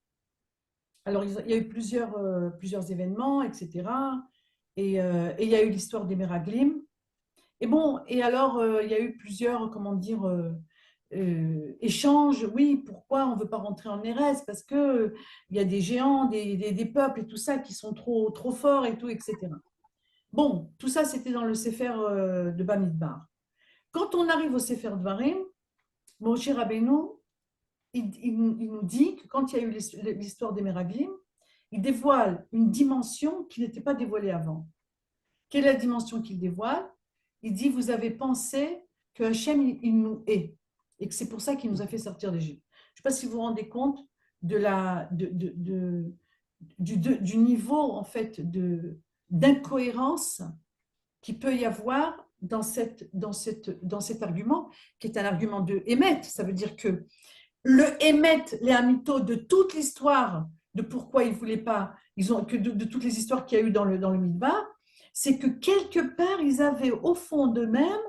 alors il y a eu plusieurs événements, etc. Et il y a eu l'histoire des Meraglim. Et bon, et alors il y a eu plusieurs, comment dire, échanges. Oui, pourquoi on ne veut pas rentrer en Érès? Parce qu'il y a des géants, des peuples et tout ça qui sont trop forts et tout, etc. Bon, tout ça, c'était dans le Sefer de Bamidbar. Quand on arrive au Sefer Dvarim, Moshe Rabbeinu, il nous dit que quand il y a eu l'histoire des Meraglim, il dévoile une dimension qui n'était pas dévoilée avant. Quelle est la dimension qu'il dévoile? Il dit, vous avez pensé que Hachem, il nous hait, et que c'est pour ça qu'il nous a fait sortir d'Égypte. Je ne sais pas si vous vous rendez compte du niveau, en fait, d'incohérence qu'il peut y avoir dans cet argument, qui est un argument de Hémet. Ça veut dire que le Hémet, les Hamito de toute l'histoire de pourquoi ils ne voulaient pas, de toutes les histoires qu'il y a eu dans le Midbar, c'est que quelque part, ils avaient au fond d'eux-mêmes,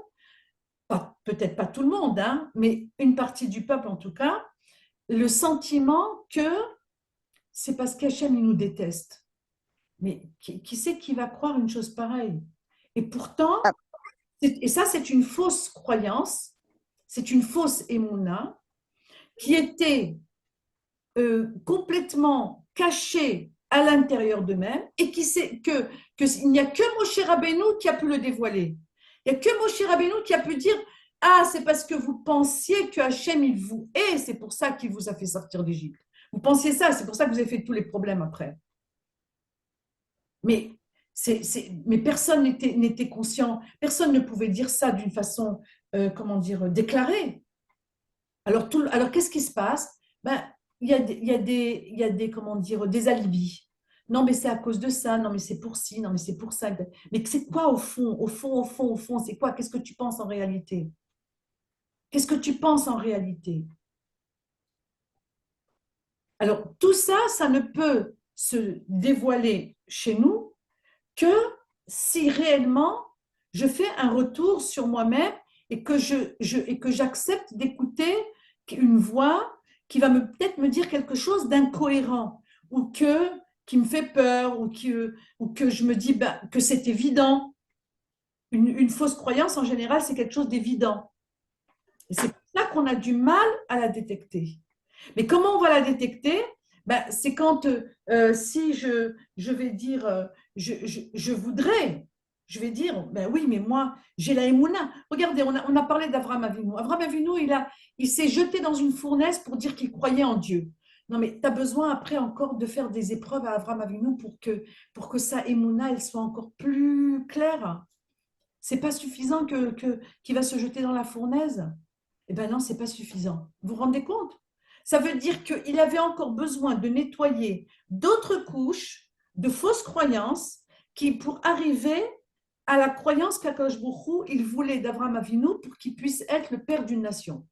peut-être pas tout le monde, hein, mais une partie du peuple en tout cas, le sentiment que c'est parce qu'Hachem, il nous déteste. Mais qui c'est qui va croire une chose pareille? Et pourtant, et ça c'est une fausse croyance, c'est une fausse émouna qui était complètement cachée à l'intérieur d'eux-mêmes et qui sait qu'il n'y a que Moshe Rabbeinu qui a pu le dévoiler. Il n'y a que Moshe Rabbeinu qui a pu dire « Ah, c'est parce que vous pensiez que Hachem, il vous hait, c'est pour ça qu'il vous a fait sortir d'Égypte. Vous pensiez ça, c'est pour ça que vous avez fait tous les problèmes après. » Mais personne n'était conscient, personne ne pouvait dire ça d'une façon, comment dire, déclarée. Alors qu'est-ce qui se passe? Il y a des, comment dire, des alibis. Non, mais c'est à cause de ça, non, mais c'est pour ci, non, mais c'est pour ça. Mais c'est quoi au fond, c'est quoi? Qu'est-ce que tu penses en réalité? Qu'est-ce que tu penses en réalité? Alors, tout ça, ça ne peut se dévoiler chez nous que si réellement je fais un retour sur moi-même et que j'accepte d'écouter une voix qui va peut-être me dire quelque chose d'incohérent ou qui me fait peur ou que je me dis que c'est évident. Une fausse croyance, en général, c'est quelque chose d'évident. Et c'est pour ça qu'on a du mal à la détecter. Mais comment on va la détecter? C'est quand, si je vais dire, je voudrais, je vais dire, oui, mais moi, j'ai la Emouna. Regardez, on a parlé d'Avraham Avinu. Avraham Avinu, il s'est jeté dans une fournaise pour dire qu'il croyait en Dieu. Non, mais tu as besoin après encore de faire des épreuves à Avraham Avinu pour que sa Emouna, elle soit encore plus claire. C'est pas suffisant qu'il va se jeter dans la fournaise. Eh bien non, c'est pas suffisant. Vous vous rendez compte? Ça veut dire qu'il avait encore besoin de nettoyer d'autres couches de fausses croyances pour arriver à la croyance qu'Akadosh Baruch Hu, il voulait d'Avraham Avinu pour qu'il puisse être le père d'une nation.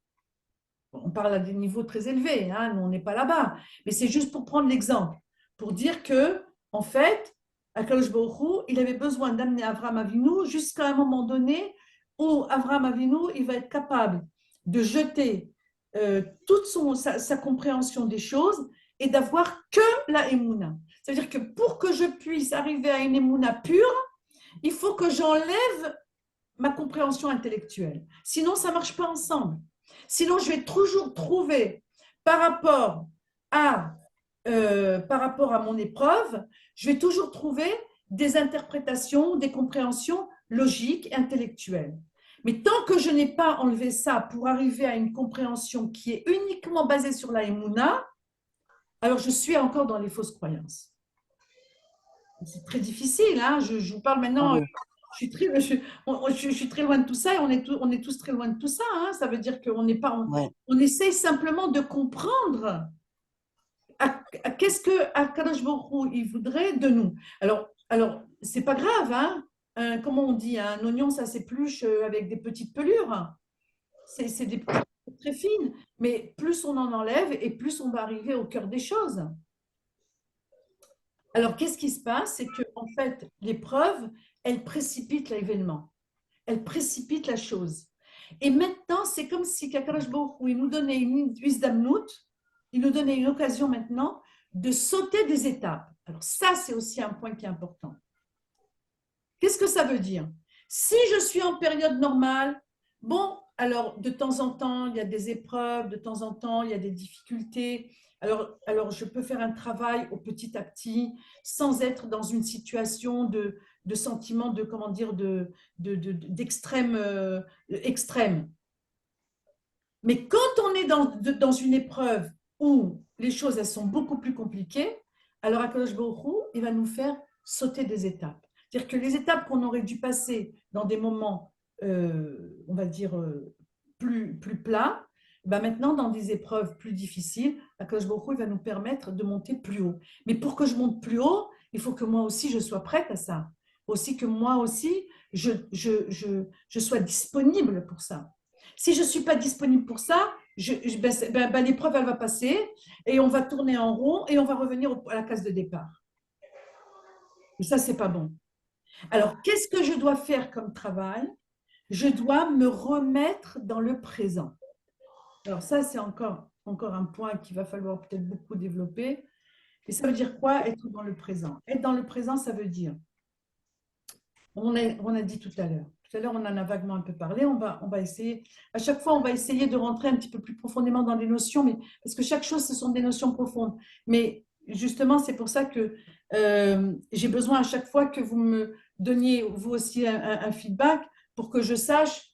On parle à des niveaux très élevés, hein, nous on n'est pas là-bas, mais c'est juste pour prendre l'exemple, pour dire que, en fait, Akadosh Baruch Hu, il avait besoin d'amener Avraham Avinu jusqu'à un moment donné où Avraham Avinu, il va être capable de jeter toute sa compréhension des choses et d'avoir que la Emouna. C'est-à-dire que pour que je puisse arriver à une Emouna pure, il faut que j'enlève ma compréhension intellectuelle. Sinon, ça ne marche pas ensemble. Sinon, je vais toujours trouver par rapport à mon épreuve, je vais toujours trouver des interprétations, des compréhensions logiques et intellectuelles. Mais tant que je n'ai pas enlevé ça pour arriver à une compréhension qui est uniquement basée sur la Emouna, alors je suis encore dans les fausses croyances. C'est très difficile, hein. Je vous parle maintenant, je suis très loin de tout ça et on est tous très loin de tout ça, hein. Ça veut dire qu'on n'est pas, on essaye simplement de comprendre qu'est-ce que Akadosh Baruch Hu, il voudrait de nous. Alors c'est pas grave, hein. Comment on dit, un oignon, ça s'épluche avec des petites pelures. C'est des petites très fines, mais plus on en enlève et plus on va arriver au cœur des choses. Alors, qu'est-ce qui se passe? C'est que en fait, l'épreuve, elle précipite l'événement. Elle précipite la chose. Et maintenant, c'est comme si Kakarosh Baruch Hu, il nous donnait une Isdamnout, il nous donnait une occasion maintenant de sauter des étapes. Alors ça, c'est aussi un point qui est important. Qu'est-ce que ça veut dire? Si je suis en période normale, bon, alors de temps en temps, il y a des épreuves, de temps en temps, il y a des difficultés. Alors je peux faire un travail au petit à petit, sans être dans une situation de sentiment de, comment dire, d'extrême. Extrême. Mais quand on est dans une épreuve où les choses elles sont beaucoup plus compliquées, alors Akadosh Baruch Hu, il va nous faire sauter des étapes. C'est-à-dire que les étapes qu'on aurait dû passer dans des moments, on va dire, plus plats, ben maintenant, dans des épreuves plus difficiles, Akadosh Baruch Hu, il va nous permettre de monter plus haut. Mais pour que je monte plus haut, il faut que moi aussi, je sois prête à ça. Aussi que moi aussi, je sois disponible pour ça. Si je ne suis pas disponible pour ça, l'épreuve, elle va passer et on va tourner en rond et on va revenir à la case de départ. Et ça, ce n'est pas bon. Alors, qu'est-ce que je dois faire comme travail? Je dois me remettre dans le présent. Alors ça, c'est encore un point qu'il va falloir peut-être beaucoup développer. Et ça veut dire quoi, être dans le présent? Être dans le présent, ça veut dire, on a dit tout à l'heure, on en a vaguement un peu parlé, on va essayer, à chaque fois, on va essayer de rentrer un petit peu plus profondément dans les notions, mais, parce que chaque chose, ce sont des notions profondes. Mais justement, c'est pour ça que j'ai besoin à chaque fois que vous me donniez, vous aussi, un feedback pour que je sache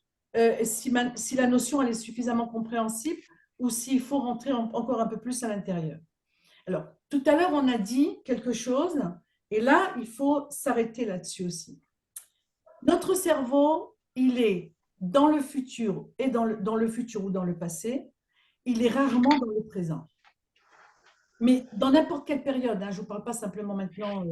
si la notion elle est suffisamment compréhensible ou s'il faut rentrer encore un peu plus à l'intérieur. Alors, tout à l'heure, on a dit quelque chose, et là, il faut s'arrêter là-dessus aussi. Notre cerveau, il est dans le futur et dans le futur ou dans le passé, il est rarement dans le présent. Mais dans n'importe quelle période, hein, je ne vous parle pas simplement maintenant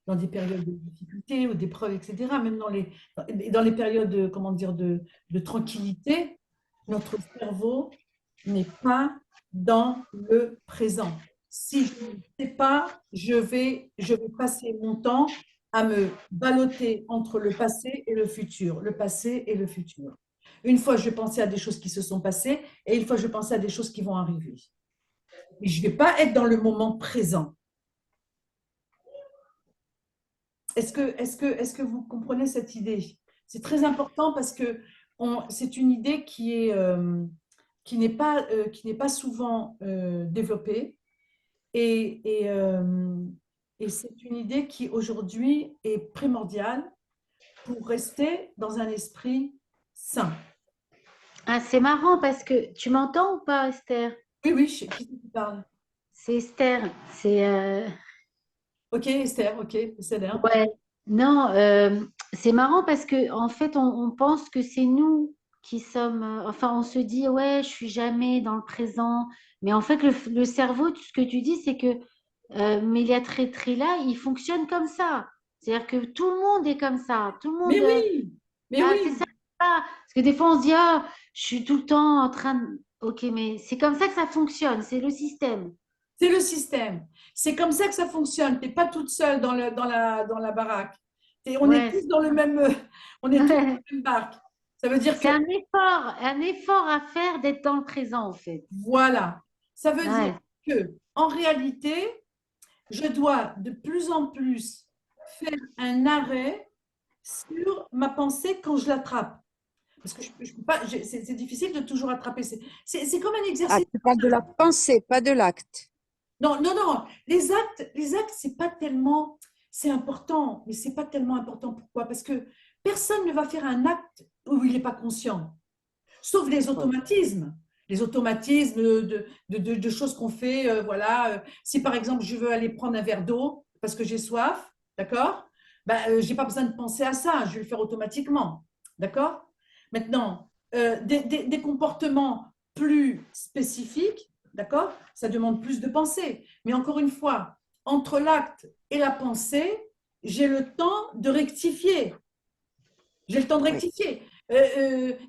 dans des périodes de difficulté ou d'épreuves, etc., même dans les périodes, comment dire, de tranquillité, notre cerveau n'est pas dans le présent. Si je ne sais pas, je vais passer mon temps à me balloter entre le passé et le futur, le passé et le futur. Une fois, je vais penser à des choses qui se sont passées et une fois, je vais penser à des choses qui vont arriver. Mais je ne vais pas être dans le moment présent. Est-ce que vous comprenez cette idée? C'est très important parce que c'est une idée qui n'est pas souvent développée et c'est une idée qui aujourd'hui est primordiale pour rester dans un esprit sain. Ah, c'est marrant parce que tu m'entends ou pas, Esther? Oui, qui tu parles? C'est Esther. Ok, Esther, ok, c'est bien. Ouais. Non, c'est marrant parce que en fait, on pense que c'est nous qui sommes. Enfin, on se dit, ouais, je suis jamais dans le présent. Mais en fait, le cerveau, tout ce que tu dis, c'est que Mélia Trétri-là, il fonctionne comme ça. C'est-à-dire que tout le monde est comme ça. Tout le monde. Mais oui, mais oui. C'est ça. Parce que des fois, on se dit, ah, je suis tout le temps en train de. Ok, mais c'est comme ça que ça fonctionne. C'est le système. C'est le système. C'est comme ça que ça fonctionne. Tu n'es pas toute seule dans la baraque. On est tous dans le même, on est tous dans la même barque. Ça veut dire que, C'est un effort à faire d'être dans le présent, en fait. voilà, ça veut Ouais. dire que, en réalité, je dois de plus en plus faire un arrêt sur ma pensée quand je l'attrape. Parce que je peux pas, c'est difficile de toujours attraper. C'est comme un Ah, exercice. tu parles de la pensée, pas de l'acte. Non, non, non. Les actes, c'est pas tellement, c'est important, mais c'est pas tellement important. Pourquoi? Parce que personne ne va faire un acte où il n'est pas conscient, sauf les automatismes. Les automatismes de choses qu'on fait, voilà. Si par exemple je veux aller prendre un verre d'eau parce que j'ai soif, d'accord? Ben, j'ai pas besoin de penser à ça, je vais le faire automatiquement, d'accord? Maintenant, des comportements plus spécifiques, d'accord? Ça demande plus de pensée. Mais encore une fois, entre l'acte et la pensée, j'ai le temps de rectifier. J'ai le temps de Oui. rectifier.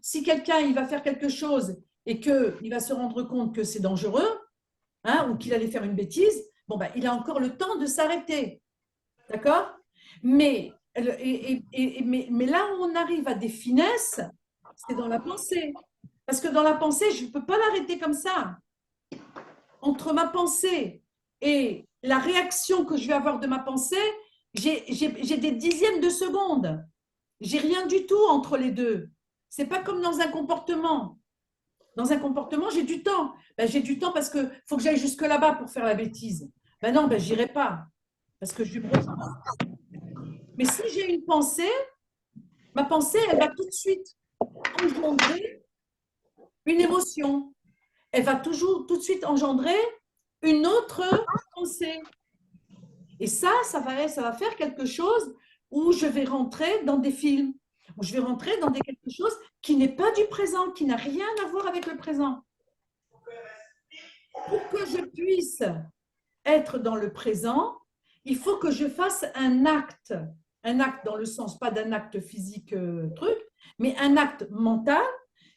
Si quelqu'un il va faire quelque chose et qu'il va se rendre compte que c'est dangereux, hein, ou qu'il allait faire une bêtise, bon, ben, il a encore le temps de s'arrêter. D'accord? Mais, mais là où on arrive à des finesses, c'est dans la pensée. Parce que dans la pensée, je ne peux pas l'arrêter comme ça. Entre ma pensée et la réaction que je vais avoir de ma pensée, j'ai des dixièmes de seconde. J'ai rien du tout entre les deux. C'est pas comme dans un comportement. Dans un comportement, j'ai du temps. Ben, j'ai du temps parce que faut que j'aille jusque là-bas pour faire la bêtise. Ben non, ben j'irai pas parce que je vais me reprendre. Mais si j'ai une pensée, ma pensée, elle va tout de suite engendrer une émotion. Elle va toujours tout de suite engendrer une autre pensée. Et ça va faire quelque chose où je vais rentrer dans des films, où je vais rentrer dans quelque chose qui n'est pas du présent, qui n'a rien à voir avec le présent. Pour que je puisse être dans le présent, il faut que je fasse un acte dans le sens, pas d'un acte physique truc, mais un acte mental,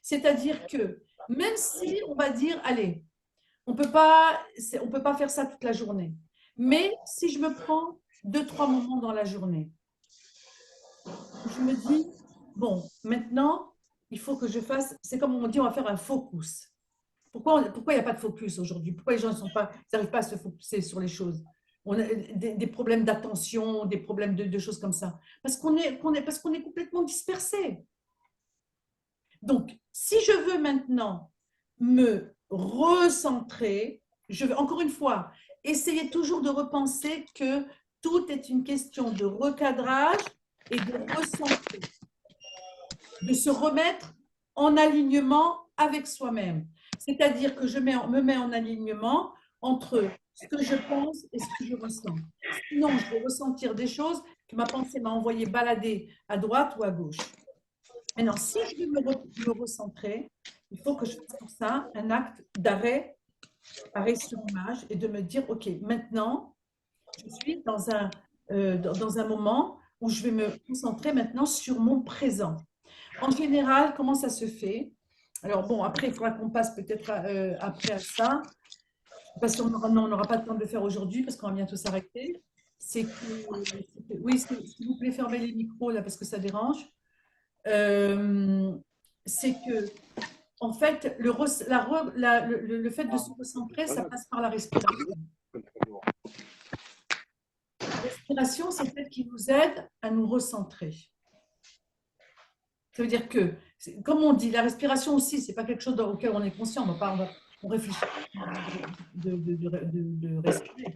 c'est-à-dire que même si on va dire, allez, on peut pas faire ça toute la journée, mais si je me prends 2-3 moments dans la journée, je me dis, bon, maintenant, il faut que je fasse, c'est comme on dit, on va faire un focus. Pourquoi il n'y a pas de focus aujourd'hui? Pourquoi les gens n'arrivent pas à se focuser sur les choses? On a des problèmes d'attention, des problèmes de choses comme ça. Parce qu'on est complètement dispersé. Donc, si je veux maintenant me recentrer, je vais encore une fois essayer toujours de repenser que tout est une question de recadrage et de recentrer, de se remettre en alignement avec soi-même. C'est-à-dire que je me mets en alignement entre ce que je pense et ce que je ressens. Sinon, je vais ressentir des choses que ma pensée m'a envoyé balader à droite ou à gauche. Maintenant, si je veux me recentrer, il faut que je fasse pour ça un acte d'arrêt, arrêt sur image, et de me dire, OK, maintenant, je suis dans un moment où je vais me concentrer maintenant sur mon présent. En général, comment ça se fait? Alors bon, après, il faudra qu'on passe peut-être après à ça. Parce qu'on n'aura pas le temps de le faire aujourd'hui parce qu'on va bientôt s'arrêter. C'est que, oui, s'il vous plaît, fermez les micros là parce que ça dérange. C'est que, en fait, le fait de se recentrer, ça passe par la respiration. La respiration, c'est celle qui nous aide à nous recentrer. Ça veut dire que, comme on dit, la respiration aussi, c'est pas quelque chose auquel on est conscient. On réfléchit de respirer.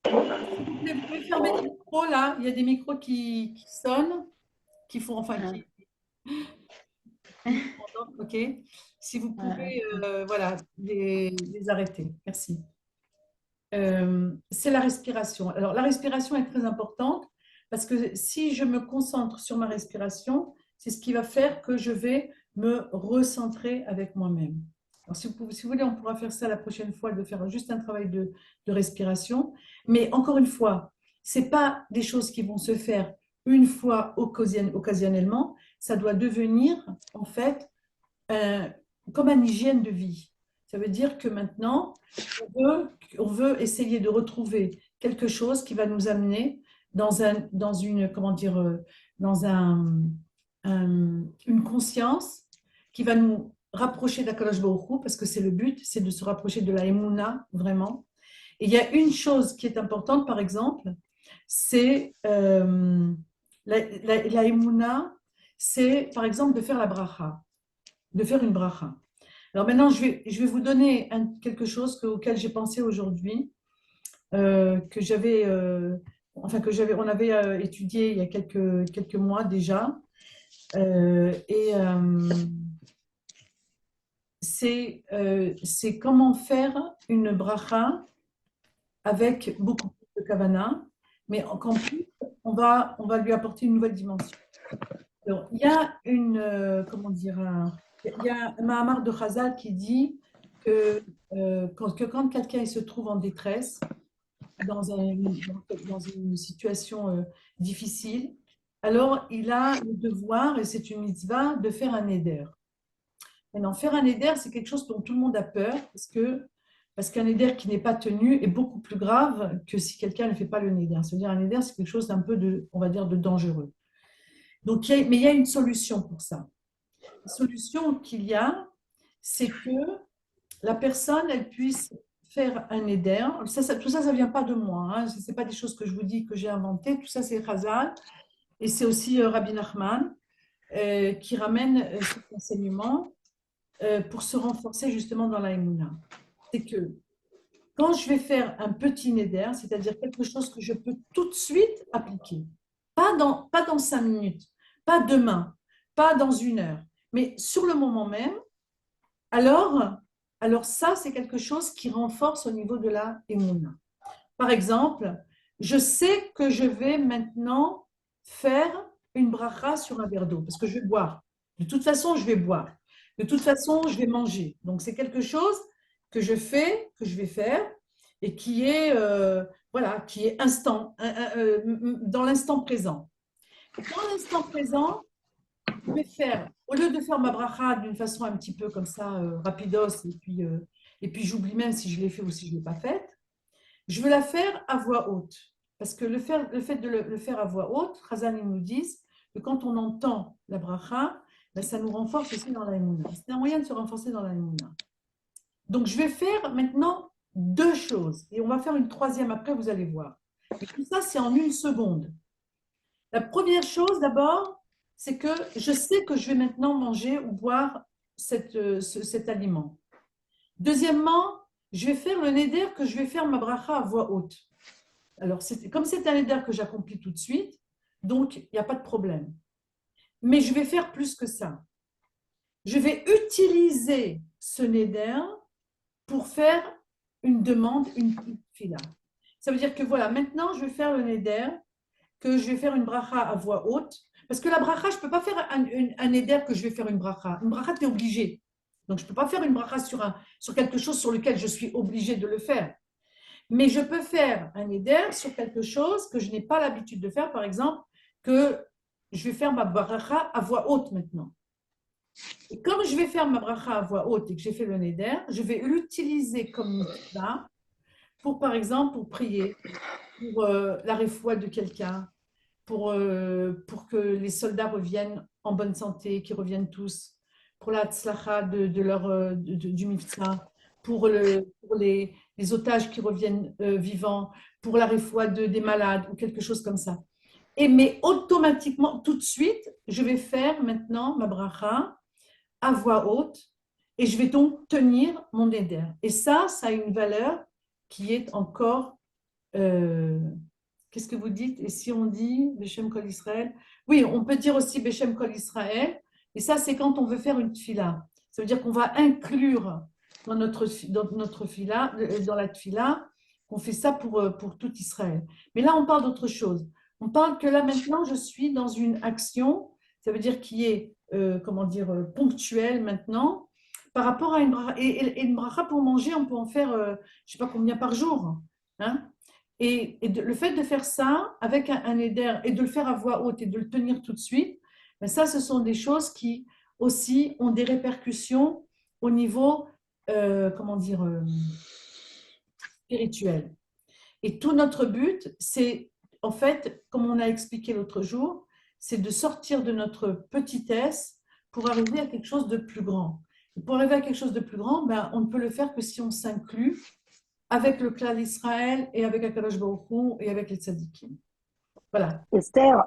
Vous pouvez fermer les micros là. Il y a des micros qui sonnent, qui font, enfin, ok. Si vous pouvez, voilà, les arrêter. Merci. C'est la respiration. Alors, la respiration est très importante parce que si je me concentre sur ma respiration, c'est ce qui va faire que je vais me recentrer avec moi-même. Alors, si vous voulez, on pourra faire ça la prochaine fois, de faire juste un travail de respiration. Mais encore une fois, ce n'est pas des choses qui vont se faire une fois occasionnellement. Ça doit devenir, en fait, comme une hygiène de vie. Ça veut dire que maintenant, on veut essayer de retrouver quelque chose qui va nous amener dans une, comment dire, dans un, une conscience qui va nous rapprocher d'Akadosh Baruch Hu, parce que c'est le but, c'est de se rapprocher de la Emouna, vraiment. Et il y a une chose qui est importante, par exemple, c'est la Emouna, c'est par exemple de faire la bracha, de faire une bracha. Alors maintenant, je vais vous donner quelque chose auquel j'ai pensé aujourd'hui, que j'avais, on avait étudié il y a quelques mois déjà. C'est comment faire une bracha avec beaucoup plus de kavana, mais qu'en plus, on va lui apporter une nouvelle dimension. Alors, il y a comment dire, il y a un Mahamar de Chazal qui dit que quand quelqu'un se trouve en détresse, dans une situation difficile, alors il a le devoir, et c'est une mitzvah, de faire un éder. Maintenant, faire un éder, c'est quelque chose dont tout le monde a peur, parce qu'un éder qui n'est pas tenu est beaucoup plus grave que si quelqu'un ne fait pas le néder. C'est-à-dire un éder, c'est quelque chose d'un peu on va dire, de dangereux. Donc, mais il y a une solution pour ça. La solution qu'il y a, c'est que la personne, elle puisse faire un éder. Tout ça, ça ne vient pas de moi. Hein. Ce n'est pas des choses que je vous dis que j'ai inventées. Tout ça, c'est Chazal. Et c'est aussi Rabbi Nachman qui ramène cet enseignement pour se renforcer justement dans la Emouna. C'est que quand je vais faire un petit néder, c'est-à-dire quelque chose que je peux tout de suite appliquer, pas dans 5 minutes, pas demain, pas dans 1 heure, mais sur le moment même, alors ça, c'est quelque chose qui renforce au niveau de la Emouna. Par exemple, je sais que je vais maintenant faire une bracha sur un verre d'eau, parce que je vais boire. De toute façon, je vais boire. De toute façon, je vais manger. Donc, c'est quelque chose que je vais faire, et qui est, voilà, qui est dans l'instant présent. Dans l'instant présent, je vais faire, au lieu de faire ma bracha d'une façon un petit peu comme ça, rapidos, et puis j'oublie même si je l'ai fait ou si je ne l'ai pas faite, je veux la faire à voix haute. Parce que le fait de le faire à voix haute, Chazal nous disent que quand on entend la bracha, ben ça nous renforce aussi dans la Emouna. C'est un moyen de se renforcer dans la Emouna. Donc, je vais faire maintenant 2 choses. Et on va faire une 3e après, vous allez voir. Et tout ça, c'est en 1 seconde. La première chose, d'abord, c'est que je sais que je vais maintenant manger ou boire cet aliment. Deuxièmement, je vais faire le néder que je vais faire ma bracha à voix haute. Alors, comme c'est un néder que j'accomplis tout de suite, donc il n'y a pas de problème. Mais je vais faire plus que ça. Je vais utiliser ce néder pour faire une demande, une fila. Ça veut dire que voilà, maintenant je vais faire le néder, que je vais faire une bracha à voix haute, parce que la bracha, je ne peux pas faire un néder que je vais faire une bracha. Une bracha, tu es obligé. Donc, je ne peux pas faire une bracha sur quelque chose sur lequel je suis obligé de le faire. Mais je peux faire un éder sur quelque chose que je n'ai pas l'habitude de faire, par exemple, que je vais faire ma bracha à voix haute maintenant. Et comme je vais faire ma bracha à voix haute et que j'ai fait le néder, je vais l'utiliser comme ça pour, par exemple, pour prier, pour la réfoua de quelqu'un, pour que les soldats reviennent en bonne santé, qu'ils reviennent tous, pour la tzlacha du mifsa, pour les otages qui reviennent vivants, pour la réfoua des malades ou quelque chose comme ça. Mais automatiquement, tout de suite, je vais faire maintenant ma bracha à voix haute et je vais donc tenir mon éder. Et ça a une valeur qui est encore... qu'est-ce que vous dites? Et si on dit Beshem Kol Israël? Oui, on peut dire aussi Beshem Kol Israël. Et ça, c'est quand on veut faire une tfila. Ça veut dire qu'on va inclure dans notre tfila, dans la tfila, qu'on fait ça pour tout Israël. Mais là, on parle d'autre chose. On parle que là, maintenant, je suis dans une action, ça veut dire qui est, comment dire, ponctuelle maintenant, par rapport à une bracha. Et une bracha pour manger, on peut en faire, je ne sais pas combien par jour. Hein? Et le fait de faire ça avec un éder et de le faire à voix haute et de le tenir tout de suite, ben ça, ce sont des choses qui aussi ont des répercussions au niveau, comment dire, spirituel. Et tout notre but, c'est, en fait, comme on a expliqué l'autre jour, c'est de sortir de notre petitesse pour arriver à quelque chose de plus grand. Et pour arriver à quelque chose de plus grand, ben, on ne peut le faire que si on s'inclut avec le clan d'Israël et avec Akadosh Baruch Hu et avec les tzadikim. Voilà. Esther,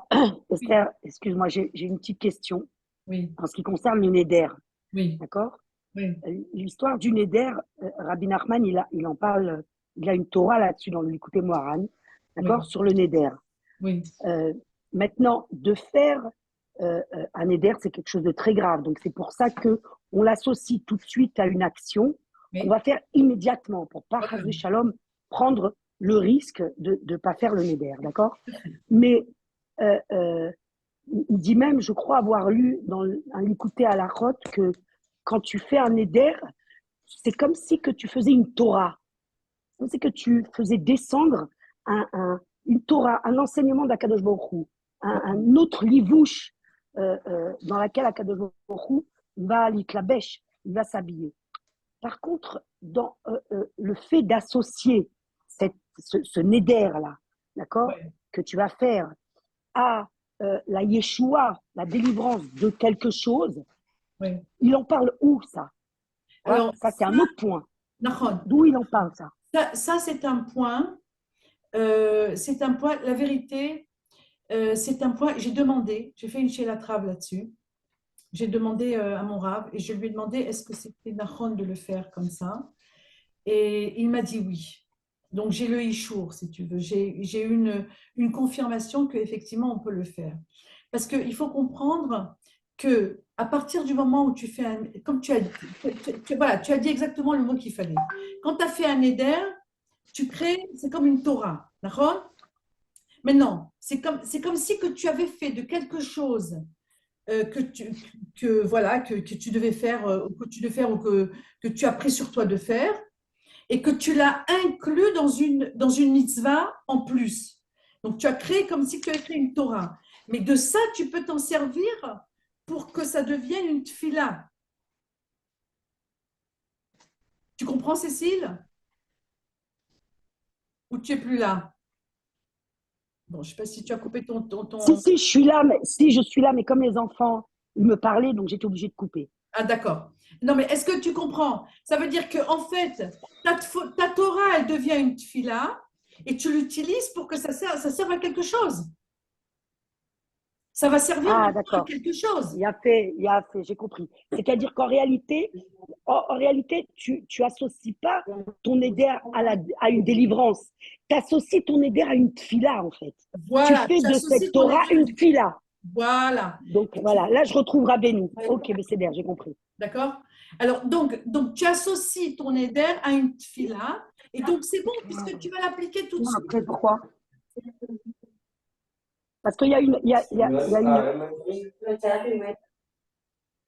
Esther, excuse-moi, j'ai une petite question Oui, en ce qui concerne le Neder, oui, d'accord? oui, L'histoire du Neder, Rabbi Nachman, il en parle, il a une Torah là-dessus dans le Likutei Moharan, d'accord, oui, sur le Neder. oui, Maintenant, de faire un Neder, c'est quelque chose de très grave. Donc, c'est pour ça qu'on l'associe tout de suite à une action qu'on oui. va faire immédiatement pour pas, Voilà. Chas Shalom, prendre le risque de ne pas faire le Neder, d'accord? Mais il dit même, je crois avoir lu dans un Likutei Halachot que quand tu fais un Neder, c'est comme si que tu faisais une Torah. Comme si que tu faisais descendre une Torah, un enseignement d'Akadosh Baruch Hu, un autre livouche dans laquelle Akadosh Baruch Hu va l'itlabesh, il va s'habiller. Par contre, dans le fait d'associer ce Neder-là, d'accord, Ouais. que tu vas faire à la Yeshua, la délivrance de quelque chose, Oui. il en parle où, ça? Alors, ça, c'est un autre point. Nahon, D'où il en parle, ça? ça c'est un point. La vérité, c'est un point. J'ai fait une shelatrave là-dessus. J'ai demandé à mon rab et je lui ai demandé est-ce que c'était Nahon de le faire comme ça. Et il m'a dit oui. Donc j'ai le ishour, si tu veux. J'ai une confirmation qu'effectivement on peut le faire. Parce qu'il faut comprendre que à partir du moment où tu fais un, comme tu as dit, voilà, tu as dit exactement le mot qu'il fallait. Quand tu as fait un éder, tu crées, c'est comme une Torah, d'accord? Maintenant, c'est comme si que tu avais fait de quelque chose voilà, que tu devais faire, que tu as pris sur toi de faire, et que tu l'as inclus dans une mitzvah en plus. Donc, tu as créé comme si tu avais créé une Torah. Mais de ça, tu peux t'en servir pour que ça devienne une tfila. Tu comprends, Cécile? Ou tu n'es plus là? Bon, je ne sais pas si tu as coupé Si, je suis là, je suis là, mais comme les enfants, ils me parlaient, donc j'étais obligée de couper. Ah, d'accord. Non, mais est-ce que tu comprends? Ça veut dire qu'en fait, ta Torah, elle devient une tfila et tu l'utilises pour que ça serve à quelque chose. Ça va servir à quelque chose. Il a fait, j'ai compris. C'est-à-dire qu'en réalité, tu associes pas ton éder à une délivrance. Tu associes ton éder à une tfila, en fait. Voilà, tu fais de cette Torah une tfila. Voilà. Donc voilà, là je retrouve Rabbeinu. Ok, mais c'est bien, j'ai compris. D'accord? Alors, donc, tu associes ton éder à une tfila, et donc c'est bon, puisque tu vas l'appliquer tout de suite. Après, pourquoi? Parce qu'il y a une.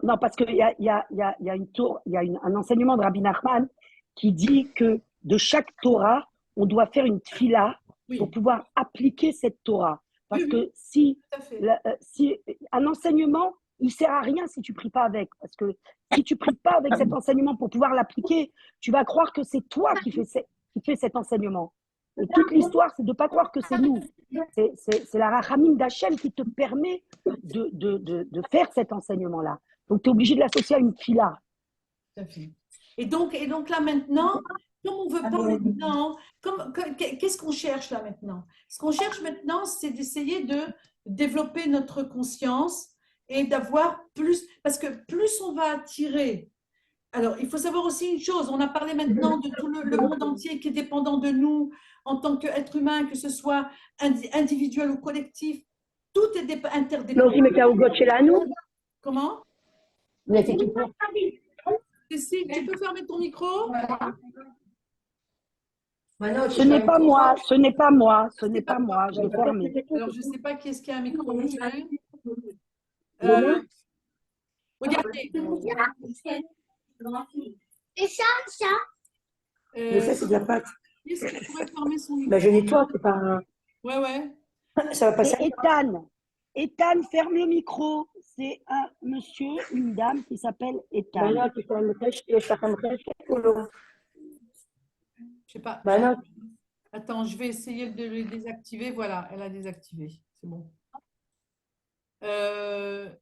Non, parce qu'il y a un enseignement de Rabbi Nachman qui dit que de chaque Torah, on doit faire une tfila pour pouvoir appliquer cette Torah. Parce que si un enseignement, il ne sert à rien si tu ne pries pas avec. Parce que si tu ne pries pas avec cet enseignement pour pouvoir l'appliquer, tu vas croire que c'est toi qui fais cet enseignement. Et toute l'histoire, c'est de ne pas croire que c'est nous. C'est la rachamim d'Hachem qui te permet de faire cet enseignement-là. Donc, tu es obligé de l'associer à une fila. Et donc là maintenant, comme on veut pas maintenant, qu'est-ce qu'on cherche là maintenant? Ce qu'on cherche maintenant, c'est d'essayer de développer notre conscience et d'avoir plus, parce que plus on va attirer. Alors, il faut savoir aussi une chose, on a parlé maintenant de tout le monde entier qui est dépendant de nous en tant qu'être humain, que ce soit individuel ou collectif, tout est interdépendant. Comment? Cécile, tu peux fermer ton micro? Ce n'est pas moi, ce n'est pas moi, ce n'est pas moi, je l'ai fermé. Alors, je ne sais pas qui est-ce qui a un micro muté. Regardez. Et ça? Mais ça, c'est de la pâte. Est-ce qu'il pourrait fermer son micro? Bah, je nettoie, c'est pas. Ouais. Ça va passer. Ethan, ferme le micro. C'est un monsieur, une dame qui s'appelle Ethan. Je sais pas. Attends, je vais essayer de le désactiver. Voilà, elle a désactivé. C'est bon.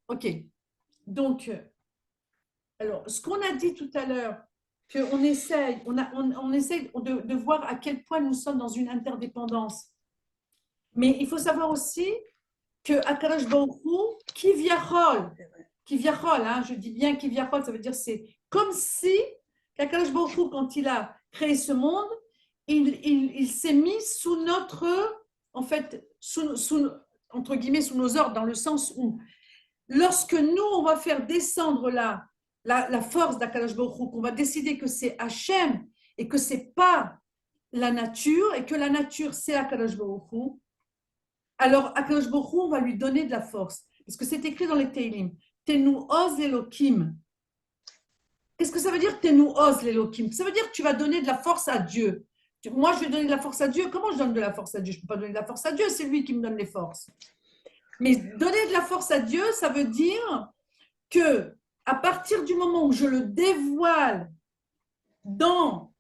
Ok. Donc, alors, ce qu'on a dit tout à l'heure, qu'on essaye, on essaye de voir à quel point nous sommes dans une interdépendance. Mais il faut savoir aussi que Akadosh Baruch Hu, Kivyachol, hein, je dis bien Kivyachol, ça veut dire c'est comme si Akadosh Baruch Hu, quand il a créé ce monde, il s'est mis sous notre, en fait, entre guillemets, sous nos ordres, dans le sens où, lorsque nous, on va faire descendre la force d'Akadosh Baruch Hu, qu'on va décider que c'est Hachem et que c'est pas la nature, et que la nature, c'est Akadosh Baruch Hu, alors Akadosh Baruch Hu, on va lui donner de la force. Parce que c'est écrit dans les Teilim. Tenu oz Elohim. Qu'est-ce que ça veut dire Tenu oz Elohim? Ça veut dire que tu vas donner de la force à Dieu. Moi, je vais donner de la force à Dieu. Comment je donne de la force à Dieu? Je ne peux pas donner de la force à Dieu, c'est lui qui me donne les forces. Mais donner de la force à Dieu, ça veut dire que à partir du moment où je le dévoile dans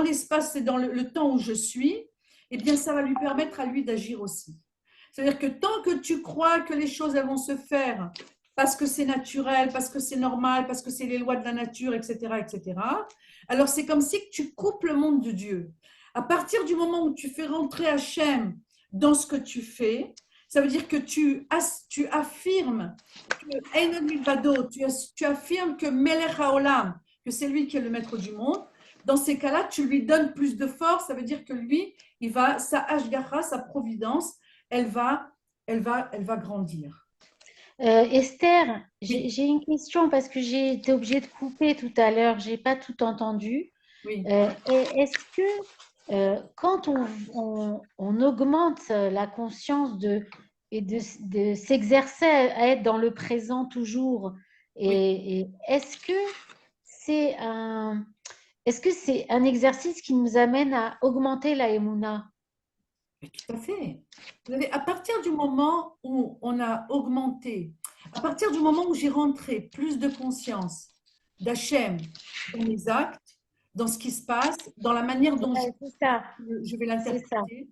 l'espace et dans le temps où je suis, eh bien, ça va lui permettre à lui d'agir aussi. C'est-à-dire que tant que tu crois que les choses elles vont se faire parce que c'est naturel, parce que c'est normal, parce que c'est les lois de la nature, etc., etc., alors c'est comme si tu coupes le monde de Dieu. À partir du moment où tu fais rentrer Hachem dans ce que tu fais, ça veut dire que tu affirmes que Einon Milvado, tu affirmes que Melech HaOlam, que c'est lui qui est le maître du monde. Dans ces cas-là, tu lui donnes plus de force, ça veut dire que lui, sa Hashgacha, sa providence, elle va grandir. Esther, Oui. j'ai une question parce que j'ai été obligée de couper tout à l'heure, j'ai pas tout entendu. Oui. Est-ce que quand on augmente la conscience de s'exercer à être dans le présent toujours, et est-ce que c'est un exercice qui nous amène à augmenter la émouna? Tout à fait. À partir du moment où on a augmenté, à partir du moment où j'ai rentré plus de conscience d'Hachem dans mes actes, dans ce qui se passe, dans la manière dont C'est ça, je vais c'est ça. l'interpréter,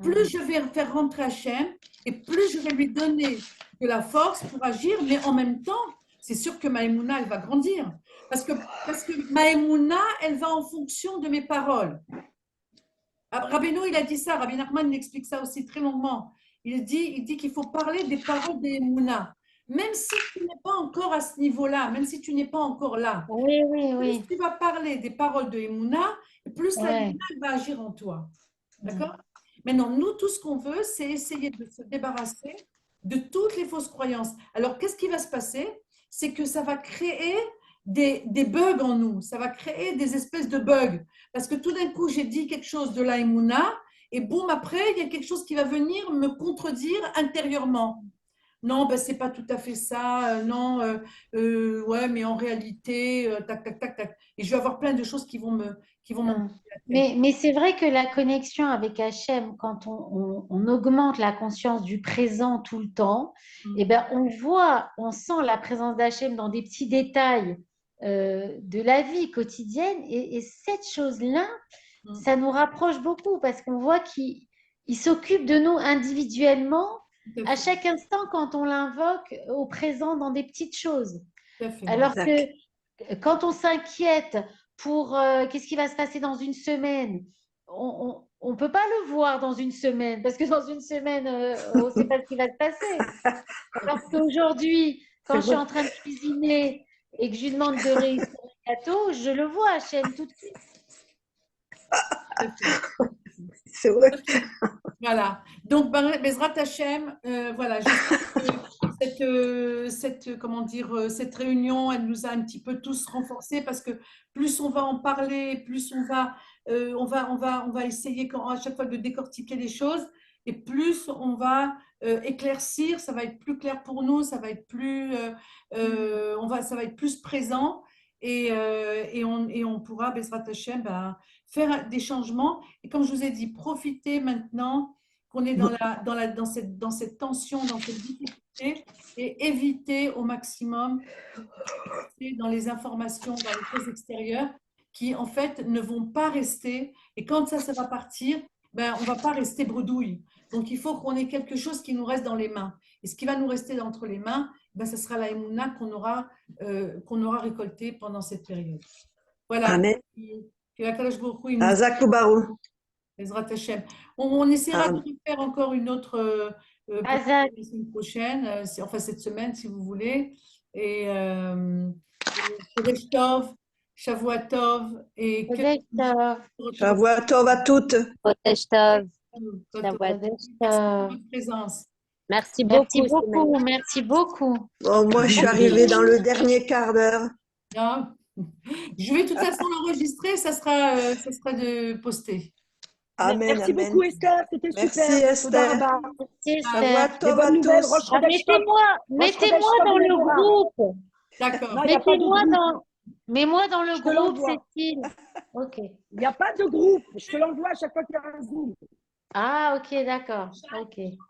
plus je vais faire rentrer Hachem et plus je vais lui donner de la force pour agir, mais en même temps, c'est sûr que ma émouna, elle va grandir. Parce que ma émouna, elle va en fonction de mes paroles. Rabbeinu, il a dit ça, Rabbi Nachman explique ça aussi très longuement. Il dit qu'il faut parler des paroles des émouna. Même si tu n'es pas encore à ce niveau-là, même si tu n'es pas encore là, Oui, plus tu vas parler des paroles de émouna, plus la Ouais. émouna va agir en toi. D'accord? Maintenant, nous, tout ce qu'on veut, c'est essayer de se débarrasser de toutes les fausses croyances. Alors, qu'est-ce qui va se passer? C'est que ça va créer des bugs en nous. Ça va créer des espèces de bugs. Parce que tout d'un coup, j'ai dit quelque chose de la Emouna, et boum, après, il y a quelque chose qui va venir me contredire intérieurement. Non, ben, c'est pas tout à fait ça. Non, ouais, mais en réalité, tac, tac, tac, tac. Et je vais avoir plein de choses qui vont m'en Mais c'est vrai que la connexion avec Hachem, quand on augmente la conscience du présent tout le temps, eh ben, on sent la présence d'Hachem dans des petits détails de la vie quotidienne. Et cette chose-là, ça nous rapproche beaucoup parce qu'on voit qu'il s'occupe de nous individuellement à chaque instant quand on l'invoque au présent dans des petites choses. Alors que quand on s'inquiète pour qu'est-ce qui va se passer dans une semaine, on ne peut pas le voir dans une semaine parce que dans une semaine, on ne sait pas ce qui va se passer. Alors qu'aujourd'hui, quand je suis en train de cuisiner et que je lui demande de réussir le gâteau, je le vois, Hachem, tout de suite. C'est vrai. Voilà. Donc, Bezrat Hachem, voilà, comment dire, cette réunion, elle nous a un petit peu tous renforcés parce que plus on va en parler, plus on va essayer à chaque fois de décortiquer les choses et plus on va éclaircir, ça va être plus clair pour nous, ça va être plus, ça va être plus présent et on pourra, Bezrat Hachem, faire des changements. Et comme je vous ai dit, profitez maintenant qu'on est dans cette tension, dans cette difficulté et éviter au maximum dans les informations, dans les choses extérieures qui, en fait, ne vont pas rester. Et quand ça va partir, ben, on ne va pas rester bredouille. Donc, il faut qu'on ait quelque chose qui nous reste dans les mains. Et ce qui va nous rester entre les mains, ben, ce sera la Emouna qu'on aura récoltée pendant cette période. Voilà. Amen. Que Akadosh Baruch Hu, il nous Hazak Ubaru. Ezrat Hashem. On essaiera de faire encore une autre Hazak. la semaine prochaine, enfin cette semaine si vous voulez. Et Chodesh Tov, Shavua Tov et Chodesh Tov. Shavua Tov à toutes. Chodesh Tov. Merci pour votre présence. Merci Merci beaucoup. beaucoup, merci beaucoup. Bon, moi, je suis arrivée dans le dernier quart d'heure. Ah. Je vais de toute façon l'enregistrer, ça sera de poster. Amen, Merci amen. beaucoup, Esther. C'était super. Merci, Esther. Toda Rabba. Merci, Shavua Esther. Tov Des à bonnes nouvelles, tous. Rosh Chodesh Tov. Mettez-moi Tov, dans le Déborah. groupe. D'accord. Non, il n'y a pas de Mettez-moi groupe. dans... Mets-moi dans le Je te groupe, l'envoie. Cécile. Ok. Il n'y a pas de groupe. Je te l'envoie à chaque fois qu'il y a un Zoom. Ah, ok, d'accord. Ok.